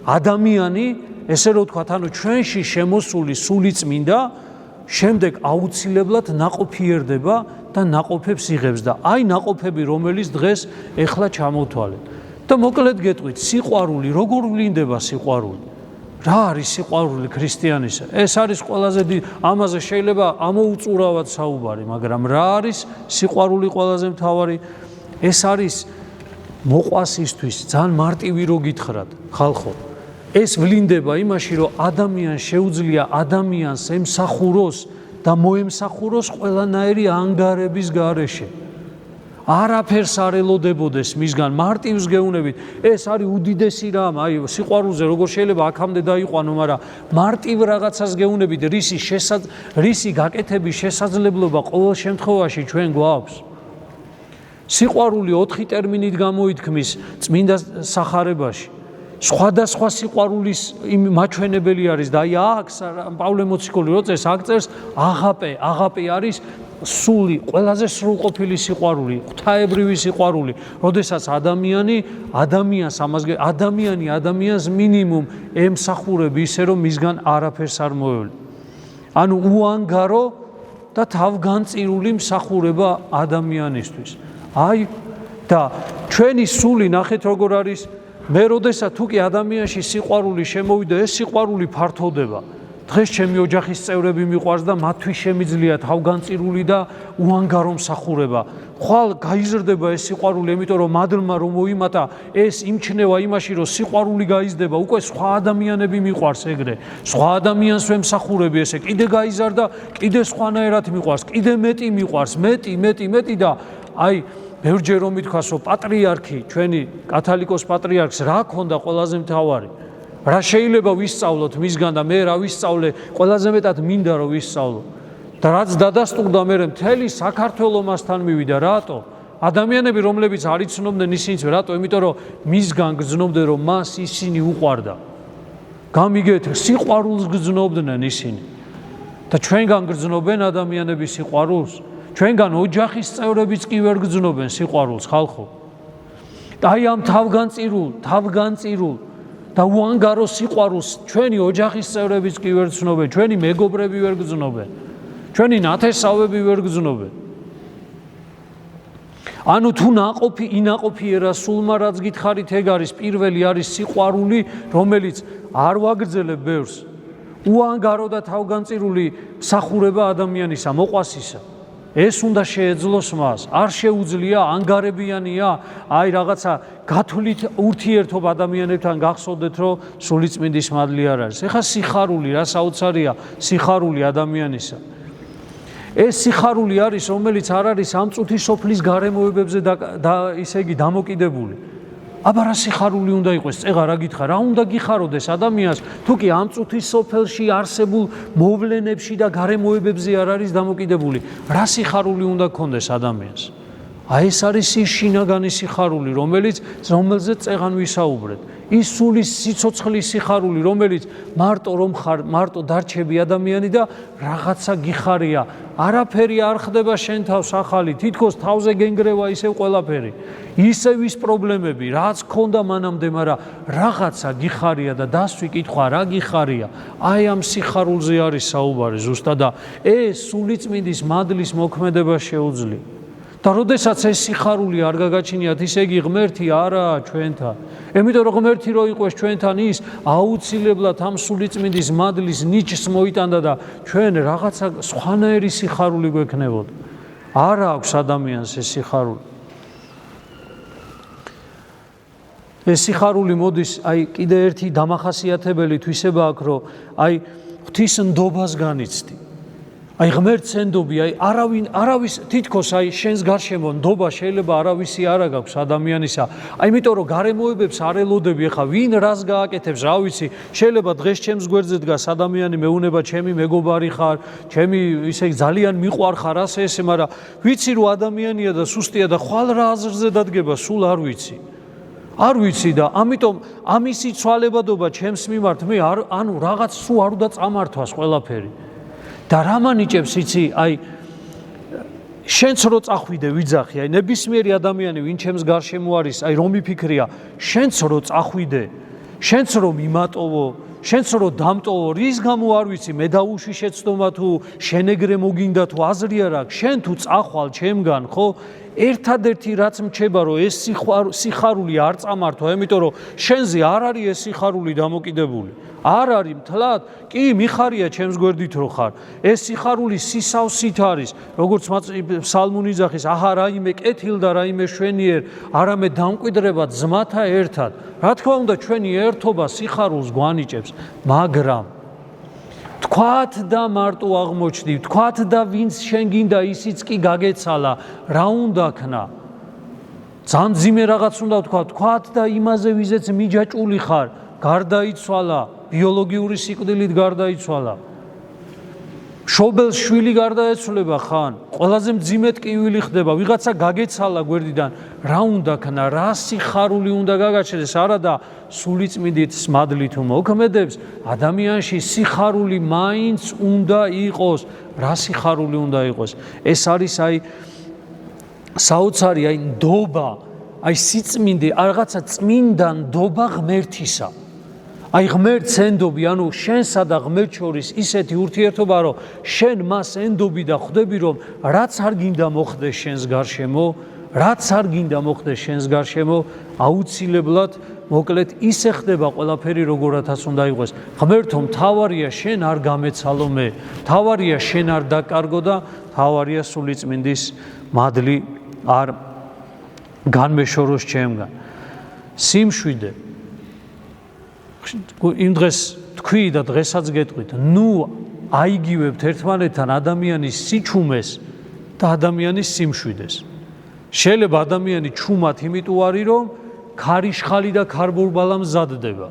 ადამიანი, ესე რომ ვთქვათ, ანუ ჩვენში შემოსული სულიწმინდა, შემდეგ აუცილებლად ნაყოფიერდება და ნაყოფებს იღებს და აი ნაყოფები, რომელიც დღეს ეხლა ჩამოვთვალეთ. და მოკლედ გეტყვით, სიყვარული, როგორ ვლინდება სიყვარული? რა არის სიყვარული ქრისტიანისა? ეს არის ყველაზე ამაზე შეიძლება ამოუწურავად საუბარი, მაგრამ რა არის სიყვარული ყველაზე მთავარი? ეს არის მოყვასისთვის ძალიან მარტივი რო გითხრათ, ხალხო. ეს ვლინდება იმაში, რომ ადამიანს შეუძლია ადამიანს ემსახუროს და მოემსახუროს ყველანაირი ანგარების გარეშე. არაფერს არ ელოდებოდეს მისგან, მარტივს გეუნებით, ეს არის უდიდესი რამ, აი სიყვარულზე როგორ შეიძლება აქამდე დაიყვანო, მაგრამ მარტივ რაღაცას გეუნებით, რისი გაკეთების შესაძლებლობა ყოველ შემთხვევაში ჩვენ გვაქვს. სიყვარული 4 ტერმინით გამოითქმის წმინდა სახარებაში. სხვადასხვა სიყვარულის მაჩვენებელი არის და აი აქ პავლე მოციქული როწერს აქ აღაპე არის სული, ყველაზე სრულყოფილი სიყვარული, ღვთაებრივი სიყვარული, როდესაც ადამიანს მინიმუმ ემსახურები ისე რომ მისგან არაფერს არ მოევლი. ანუ უანგარო და თავგანწირული მსახურება ადამიანისთვის. აი და ჩვენი სული ნახეთ როგორ არის მე როდესაც თუ კი ადამიანში სიყვარული შემოვიდა, ეს სიყვარული ფართოვდება. დღეს ჩემი ოჯახის წევრები მიყვარს და მათთვის შემიძლია თავგანწირული და უანგარო მსახურება. ხვალ გაიზრდება ეს სიყვარული, იმიტომ რომ მადლმა რომ მოიმატა, ეს იმჩნევა იმაში, რომ სიყვარული გაიზრდება, უკვე სხვა ადამიანები მიყვარს ეგრე. სხვა ადამიანს ვემსახურები ესე, კიდე გაიზარდა, კიდე სხვანაირად მიყვარს, კიდე მეტი მიყვარს, მეტი და აი ბევრჯერ რომ ითქვას, რომ პატრიარქი, ჩვენი კათალიკოს პატრიარქს რა ქონდა ყველაზე მთავარი? რა შეიძლება ვისწავლოთ მისგან და მე რა ვისწავლე, ყველაზე მეტად მინდა რომ ვისწავლო. და რაც დადასტურდა მე მთელი საქართველოს მასთან მივიდა, რატო? ადამიანები რომლებიც არ იცნობდნენ ისინიც რატო? იმიტომ რომ მისგან გრძნობდნენ რომ მას ისინი უყვარდა. გამიგეთ, სიყვარულს გრძნობდნენ ისინი. და ჩვენგან გრძნობენ ადამიანები სიყვარულს? ჩვენგან ოჯახის წევრებიც კი ვერ გრძნობენ სიყვარულს, ხალხო. აი ამ თავგანწირულ და უანგარო სიყვარულს ჩვენი ოჯახის წევრებიც კი ვერ გრძნობენ, ჩვენი მეგობრები ვერ გრძნობენ, ჩვენი ნათესავები ვერ გრძნობენ. ანუ თუ ინაყოფიერა სულმა რაც გითხარით ეგ არის პირველი არის სიყვარული, რომელიც არ ვაგრძელებ ბევრს. უანგარო და თავგანწირული მსახურება ადამიანისა, მოყვასისა. ეს უნდა შეეძლოს მას, არ შეუძლია, ანგარებიანია, აი რაღაცა გათვლით ურთიერთობა ადამიანებთან გახსოვდეთ, რომ სულიწმინდის მადლი არ არის. ეხლა სიხარული რა საოცარია, სიხარული ადამიანისა. ეს სიხარული არის, რომელიც არ არის ამ წუთის სოფლის გარემოებებზე და ისე იგი დამოკიდებული. აბა რა სიხარული უნდა იყოს, წეღა რა გითხარ, რა უნდა გიხაროდეს ადამიანს, თუ კი ამ წუთის სოფელში არსებულ მოვლენებში და გარემოებებზე არ არის დამოკიდებული, რა სიხარული უნდა გქონდეს ადამიანს? აი ეს არის ის შინაგანი სიხარული, რომელზეც წეღან ვისაუბრეთ. ის სულის სიცოცხლის სიხარული, რომელიც მარტო დარჩები ადამიანი და რაღაცა გიხარია. არაფერი არ ხდება შენ თავს ახალი, თითქოს თავზე გენგრევა ისევ ყველაფერი. ისევ ის პრობლემები, რაც ქონდა მანამდე, მაგრამ რაღაცა გიხარია და დასვი კითხვა რა გიხარია. აი ამ სიხარულზე არის საუბარი ზუსტად და ეს სულიწმინდის მადლის მოქმედება შეუძლია. და როდესაც ეს სიხარული არ გაგაჩინიათ, ისე იგი ღმერთი არაა ჩვენთან. იმიტომ რომ ღმერთი რო იყოს ჩვენთან, ის აუცილებლად ამ სულიწმინდის მადლის ნიჭს მოიტანდა და ჩვენ რაღაცა სხვანაირი სიხარული გვექნებოდა. არ აქვს ადამიანს ეს სიხარული. ეს სიხარული მოდის, აი კიდე ერთი დამახასიათებელი თვისება აქვს, რომ აი ღვთის ნდობას განიცდი. აი ღმერთს ენდობი, აი არავის თითქოს აი შენს გარშემო ნდობა შეიძლება არავისი არა გაქვს ადამიანისა. აი იმიტომ რომ გარემოებებს არ ელოდები, ხა ვინ რას გააკეთებს, რა ვიცი, შეიძლება დღეს ჩემს გვერდზე დგას ადამიანი, მეუნება ჩემი მეგობარი ხარ, ჩემი ისე ძალიან მიყვარხარ ასე ესე, მაგრამ ვიცი რომ ადამიანია და სუსტია და ხვალ რა აზრზე დადგება, სულ არ ვიცი. არ ვიცი და ამიტომ ამისი ცვალებადობა ჩემს მიმართ მე ანუ რაღაც სულ არ უნდა წამართვას ყველაფერი. და რა მანიჭებს იცი, აი შენც რო წახვიდე ვიძახი, აი ნებისმიერი ადამიანი ვინ ჩემს გარშემო არის, აი რომ მიფიქრია, შენც რო წახვიდე, შენც რო მიმატოვო, შენც რო დამტოვო, რის გამო არ ვიცი, მე დაუშვი შეცდომა თუ შენეგრე მოგინდა თუ აზრი არ აქვს, შენ თუ წახვალ ჩემგან, ხო? ერთადერთი რაც მჩება რომ ეს სიხარული არ წამართვა, იმიტომ რომ შენზე არ არის ეს სიხარული დამოკიდებული. არ არის მთლად, კი მიხარია ჩემს გვერდით რო ხარ. ეს სიხარული სისავსით არის, როგორც ფსალმუნი იძახის, აჰა რაიმე კეთილდა რაიმე შვენიერ, არამედ დამკვიდრება ძმათა ერთად. რა თქმა უნდა ჩვენი ერთობა სიხარულს გვანიჭებს, მაგრამ თქვათ და მარტო აღმოჩნდი, თქვათ და ვინც შენ გინდა ისიც კი გაგეცალა, რა უნდა ქნა? ძალიან ძიმე რაღაც უნდა თქვათ და იმაზე ვიზეც მიჯაჭული ხარ, გარდაიცვალა, ბიოლოგიური სიკვდილით გარდაიცვალა. შობელს შვილი გარდაეცვლება ხან, ყველაზე მძიმედ კივილი ხდება, ვიღაცა გაგეცალა გვერდიდან, რა უნდა ქნა, რა სიხარული უნდა გაგაჩნდეს, არა და სულიწმინდით მადლი თუ მოქმედებს, ადამიანში სიხარული მაინც უნდა იყოს, რა სიხარული უნდა იყოს. ეს არის აი საოცარი, აი ნდობა, აი სიწმინდე, რაღაცა წმინდა ნდობა ღმერთისა. აი ღმერთს ენდობი, ანუ შენსა და ღმერთს შორის ისეთი ურთიერთობა, რომ შენ მას ენდობი და ხვდები, რომ რაც არ გინდა მოხდეს შენს გარშემო, რაც არ გინდა მოხდეს შენს გარშემო, აუცილებლად მოკლედ ისე ხდება ყველაფერი, როგორათაც უნდა იყოს. ღმერთო, მთავარია შენ არ გამეცალო მე, მთავარია შენ არ დაკარგო და მთავარია სულიწმინდის მადლი არ განმეშოროს ჩემგან. სიმშვიდე იმ დღეს თქვი და დღესაც გეტყვით, ნუ აიგივებთ ერთმანეთთან ადამიანის სიჩუმეს და ადამიანის სიმშვიდეს. შეიძლება ადამიანი ჩუმად იმიტომ არის, რომ ქარიშხალი და ქარბურბალა მზადდება.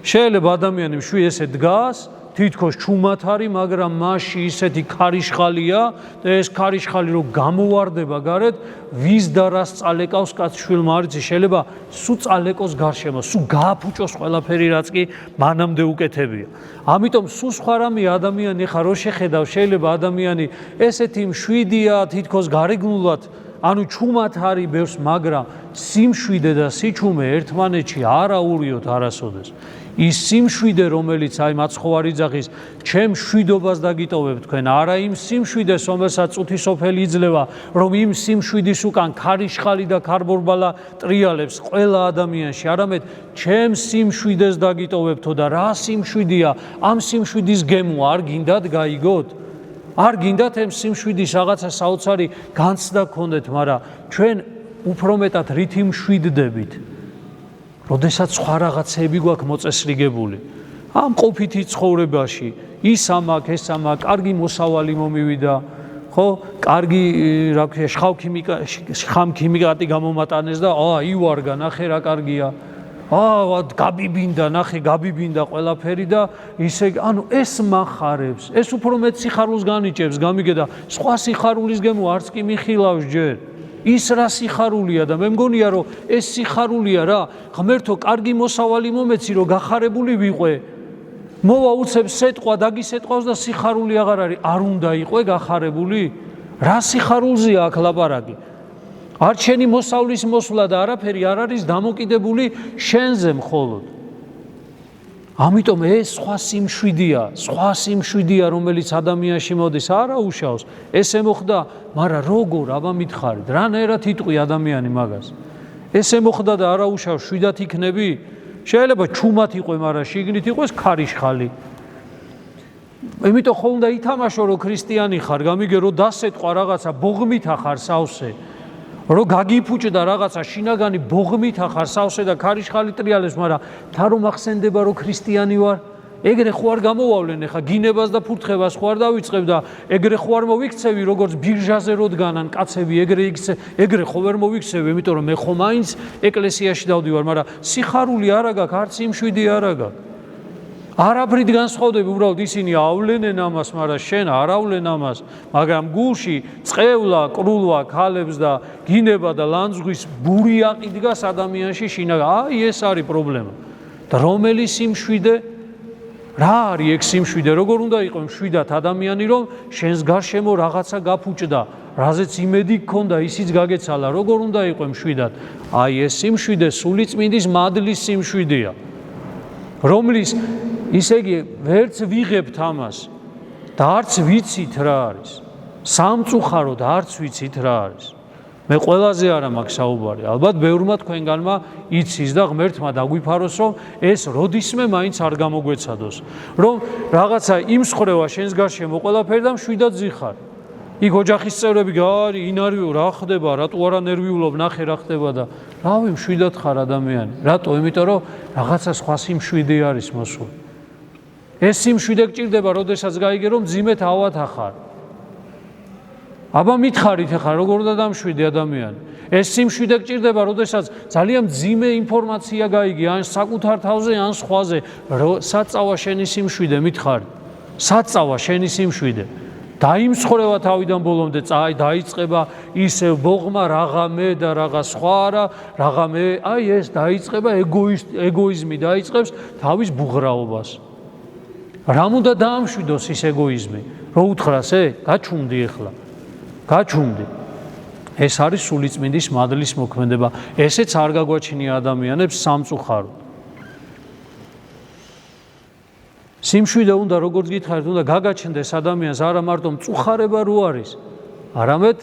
შეიძლება ადამიანი შვი ესე დგას, თითქოს ჩუმად არის, მაგრამ მასში ისეთი ქარიშხალია და ეს ქარიშხალი რომ გამოვარდება გარეთ, ვის და რას წალეკავს კაც შვილმა არ იცი, შეიძლება სუ წალეკოს გარშემო, სუ გააფუჭოს ყველაფერი, რაც კი მანამდე უკეთებია. ამიტომ სუ სხვა რამე ადამიანი ხარ რო შეხედავ, შეიძლება ადამიანი ესეთი მშვიდია, თითქოს გარეგნულად ანუ ჩუმად არის ბევრს, მაგრამ სიმშვიდე და სიჩუმე ერთმანეთში არ აურიოთ არასოდეს. ის სიმშვიდე, რომელიც აი მაცხოვარი ძაღის ჩემ შვიდობას დაგიტოვებ თქვენ, არა იმ სიმშვიდეს, რომელსაც წუთისოფელი იძლევა, რომ იმ სიმშვიდის უკან ქარიშხალი და ქარბორბალა ტრიალებს ყველა ადამიანში, არამედ ჩემ სიმშვიდეს დაგიტოვებთო და რა სიმშვიდია, ამ სიმშვიდის გემო არ გინდათ გაიგოთ? არ გინდათ ამ სიმშვიდის რაღაცა საოცარი განცდა გქონდეთ, მაგრამ ჩვენ უფრო მეტად რითი მშვიდდებით. როდესაც სხვა რაღაცები გვაქვს მოწესრიგებული. ამ ყოფითი ცხოვრებაში, ის ამაკ, ეს ამაკ, კარგი მოსავალი მომივიდა, ხო? კარგი, რა ქვია, შხამქიმიკატი გამომატანეს და ივარგა, ნახე რა კარგია. გაბიბინდა, ნახე, გაბიბინდა ყველაფერი და ისე, ანუ ეს მახარებს, ეს უფრო მეტ სიხარულს განიჭებს, გამიგე და სხვა სიხარულის გემო არც კი მიხილავს ჯერ. ის რა სიხარულია და მე მგონია რომ ეს სიხარულია რა, ღმერთო, კარგი მოსავალი მომეცი, რომ გახარებული ვიყვე. მოვა უცებ სეტყვა, დაგისეტყვავს და სიხარული აღარ არის. არ უნდა იყვე გახარებული? რა სიხარულზეა აქ ლაპარაკი? არ შენი მოსავლის მოსვლა და არაფერი არ არის დამოკიდებული შენზე მხოლოდ. ამიტომ ეს სხვა სიმშვიდეა, რომელიც ადამიანში მოდის, არა უშავს. ესე მოხდა, მაგრამ როგორ, აბა მითხარით, რანაირად იტყვი ადამიანი მაგას? ესე მოხდა და არა უშავს, შვიდად იქნები? შეიძლება ჩუმად იყვე, მაგრამ შიგნით იყოს ქარიშხალი. იმიტომ ხო უნდა ითამაშო, რომ ქრისტიანი ხარ, გამიგე, რომ დასეტყვა რაღაცა, ბოღმით ახარ სავსე. რომ გაგიფუჭდა რაღაცა შინაგანი ბოღმით ახარ სავსე და ქარიშხალი ტრიალებს, მაგრამ თან რომ ახსენდება, რომ ქრისტიანი ვარ, ეგრე ხო არ გამოვავლენ, ხა გინებას და ფურთხებას ხო არ დავიწყებ და ეგრე ხო არ მოვიქცევი, როგორც ბირჟაზე როდგანან კაცები, ეგრე ხო ვერ მოვიქცევი, იმიტომ რომ მე ხო მაინც ეკლესიაში დავდივარ, მაგრამ სიხარული არა გაქვს, არც სიმშვიდე არა გაქვს. არაფრით განსხვავდები, უბრალოდ ისინი ავლენენ ამას, მაგრამ შენ არ ავლენ ამას, მაგრამ გულში წყევლა, კრულვა, ქალებს და გინება და ლანძღვის ბური აყიდგას ადამიანში შინაგან. ეს არის პრობლემა. და რომელი სიმშვიდე? რა არის ეგ სიმშვიდე? როგორ უნდა იყოს მშვიდად ადამიანი, რომ შენს გარშემო რაღაცა გაფუჭდა, რაზეც იმედი გქონდა, ისიც გაგეცალა, როგორ უნდა იყოს მშვიდად? ეს სიმშვიდე სულიწმინდის მადლის სიმშვიდეა, რომლის ისე იგი ვერც ვიღებთ ამას და არც ვიცით რა არის. სამწუხაროდ არც ვიცით რა არის. მე ყველაზე არა მაქვს საუბარი. ალბათ ბევრმა თქვენგანმა იცის და ღმერთმა დაგვიფაროს, რომ ეს როდისმე მაინც არ გამოგვეცადოს. რომ რაღაცა იმსხრევა შენს გარშემო ყველაფერი და მშვიდად ზიხარ. იქ ოჯახის წევრები გაარი, ინარვიო, რა ხდება, რატო არა ნერვიულობ, ნახე რა ხდება და რავი, მშვიდად ხარ ადამიანი. რატო? იმიტომ რომ რაღაცა სხვა სიმშვიდე არის მოსული. ეს სიმშვიდე გჭირდება, როდესაც გაიგე, რომ ძიმეთ ავად ახარ. აბა მითხარით ახლა, როგორ უნდა დამშვიდე ადამიანი? ეს სიმშვიდე გჭირდება, როდესაც ძალიან ძიმე ინფორმაცია გაიგე, ან საკუთარ თავზე, ან სხვაზე. საწავა შენი სიმშვიდე, მითხარით. საწავა შენი სიმშვიდე. დაიმსხრევა თავიდან ბოლომდე, დაიწყება ისევ ბოღმა, რაღაცა და რაღაც სხვა არა, რაღაცა, ეს დაიწყება ეგოიზმი დაიწყებს თავის ბუღრაობას. რამ უნდა დაამშვიდოს ის ეგოიზმი? რო უთხრას, გაჩუმდი ახლა. გაჩუმდი. ეს არის სულიწმინდის მადლის მოქმედება. ესეც არ გაგვაჩნია ადამიანებს სამწუხაროდ. სიმშვიდე უნდა, როგორც გითხარით, უნდა გაგაჩნდეს ადამიანს არა მარტო მწუხარება რო არის, არამედ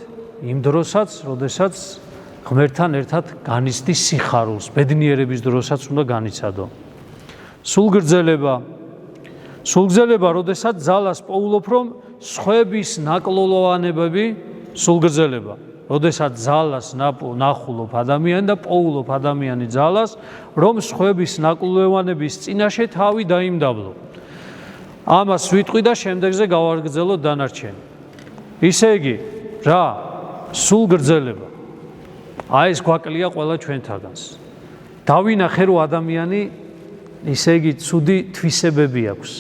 იმ დროსაც, როდესაც ღმერთთან ერთად განიცდის სიხარულს, ბედნიერების დროსაც უნდა განიცადო. სულგრძელება, როდესაც ძალას პოულობ, რომ სხვების ნაკლოვანებები, სულგრძელება, როდესაც ძალას ნახულობ ადამიანი და პოულობ ადამიანი ძალას, რომ სხვების ნაკლოვანების წინაშე თავი დაიმდაბლო. ამას ვიტყვი და შემდეგზე გავაგრძელოთ დანარჩენი. ისე იგი, რა? სულგრძელება. ეს გვაკლია ყველა ჩვენთაგანს. დავინახე, რომ ადამიანი, ისე იგი, ცუდი თვისებები აქვს.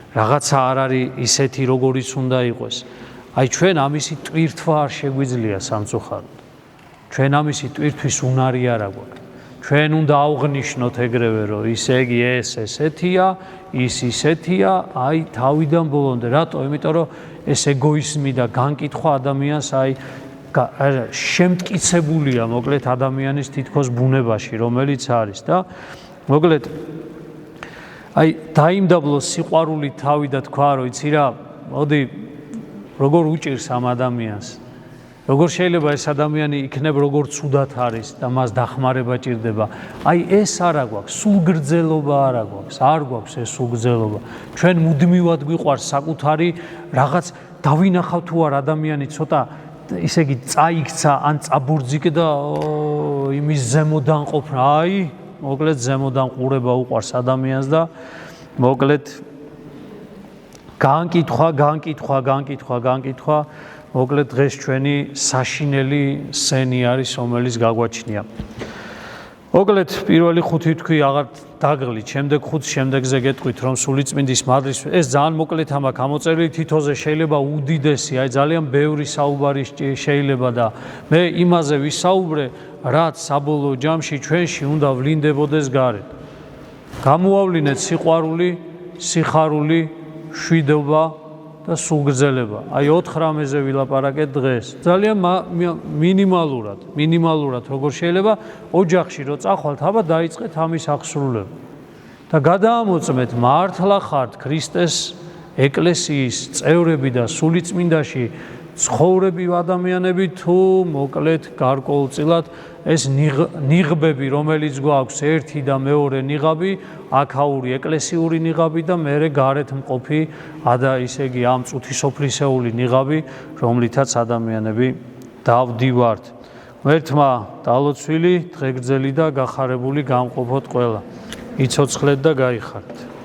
რაღაცა არ არის ისეთი, როგორიც უნდა იყოს. ჩვენ ამისი ტვირთვა არ შეგვიძლია სამწუხაროდ. ჩვენ ამისი ტვირთვის უნარი არ აქვს. ჩვენ უნდა ავღნიშნოთ ეგრევე, რომ ისე იგი ეს ესეთია, ის ისეთია, თავიდან ბოლომდე. რატო? იმიტომ რომ ეს ეგოიზმი და განკითხვა ადამიანს შემტკიცებულია მოკლედ ადამიანის თითქოს ბუნებაში, რომელიც არის და მოკლედ აი დაიმდაბლოს სიყვარული თავი და თქვა რომ იცი რა, მოდი როგორ უჭირს ამ ადამიანს, როგორ შეიძლება ეს ადამიანი იქნებ როგორ ცუდად არის და მას დახმარება ჭირდება. აი ეს არა გვაქვს, სულგრძელობა არა გვაქვს, არ გვაქვს ეს სულგრძელობა. ჩვენ მუდმივად გვიყვარს საკუთარი რაღაც დავინახავ თუ არ ადამიანი ცოტა ისე იგი წაიქცა ან წაბურძიკდა იმის ზემოდან ყოფნა. აი მოკლედ ზემოდან ყურება უყვარს ადამიანს და მოკლედ განკითხვა მოკლედ დღეს ჩვენი საშინელი სენი არის, რომელიც გაგვაჩნია. მოკლედ პირველი 5 თქვი აღარ დაგღლით, შემდეგ 5 შემდეგზე გეტყვით რომ სულიწმინდის მადლის ეს ძალიან მოკლედ ამაქვს გამოწერილი თითოზე შეიძლება უდიდესი, აი ძალიან ბევრი საუბარი შეიძლება და მე იმაზე ვისაუბრე, რაც საბოლოო ჯამში ჩვენში უნდა ვლინდებოდეს გარეთ. გამოავლინეთ სიყვარული, სიხარული, შვიდობა და სულგრძელება. აი 4 რამეზე ვილაპარაკეთ დღეს. ძალიან მინიმალურად როგორ შეიძლება ოჯახში რო წახვალთ, აბა დაიწყეთ ამის აღსრულება. და გადაამოწმეთ მართლა ხართ ქრისტეს ეკლესიის წევრები და სულიწმინდაში ცხოვრები ადამიანები თუ მოკლედ გარკვეულწილად ეს ნიღბები, რომელიც გვაქვს ერთი და მეორე ნიღაბი, აქაური ეკლესიური ნიღაბი და მეორე გარეთ მყოფი ისე იგი ამ წუთისოფლისეული ნიღაბი, რომლითაც ადამიანები დავდივართ. ღმერთმა დალოცვილი, დღეგრძელი და გახარებული გამყოფოთ ყველა. იცოცხლეთ და გაიხარეთ.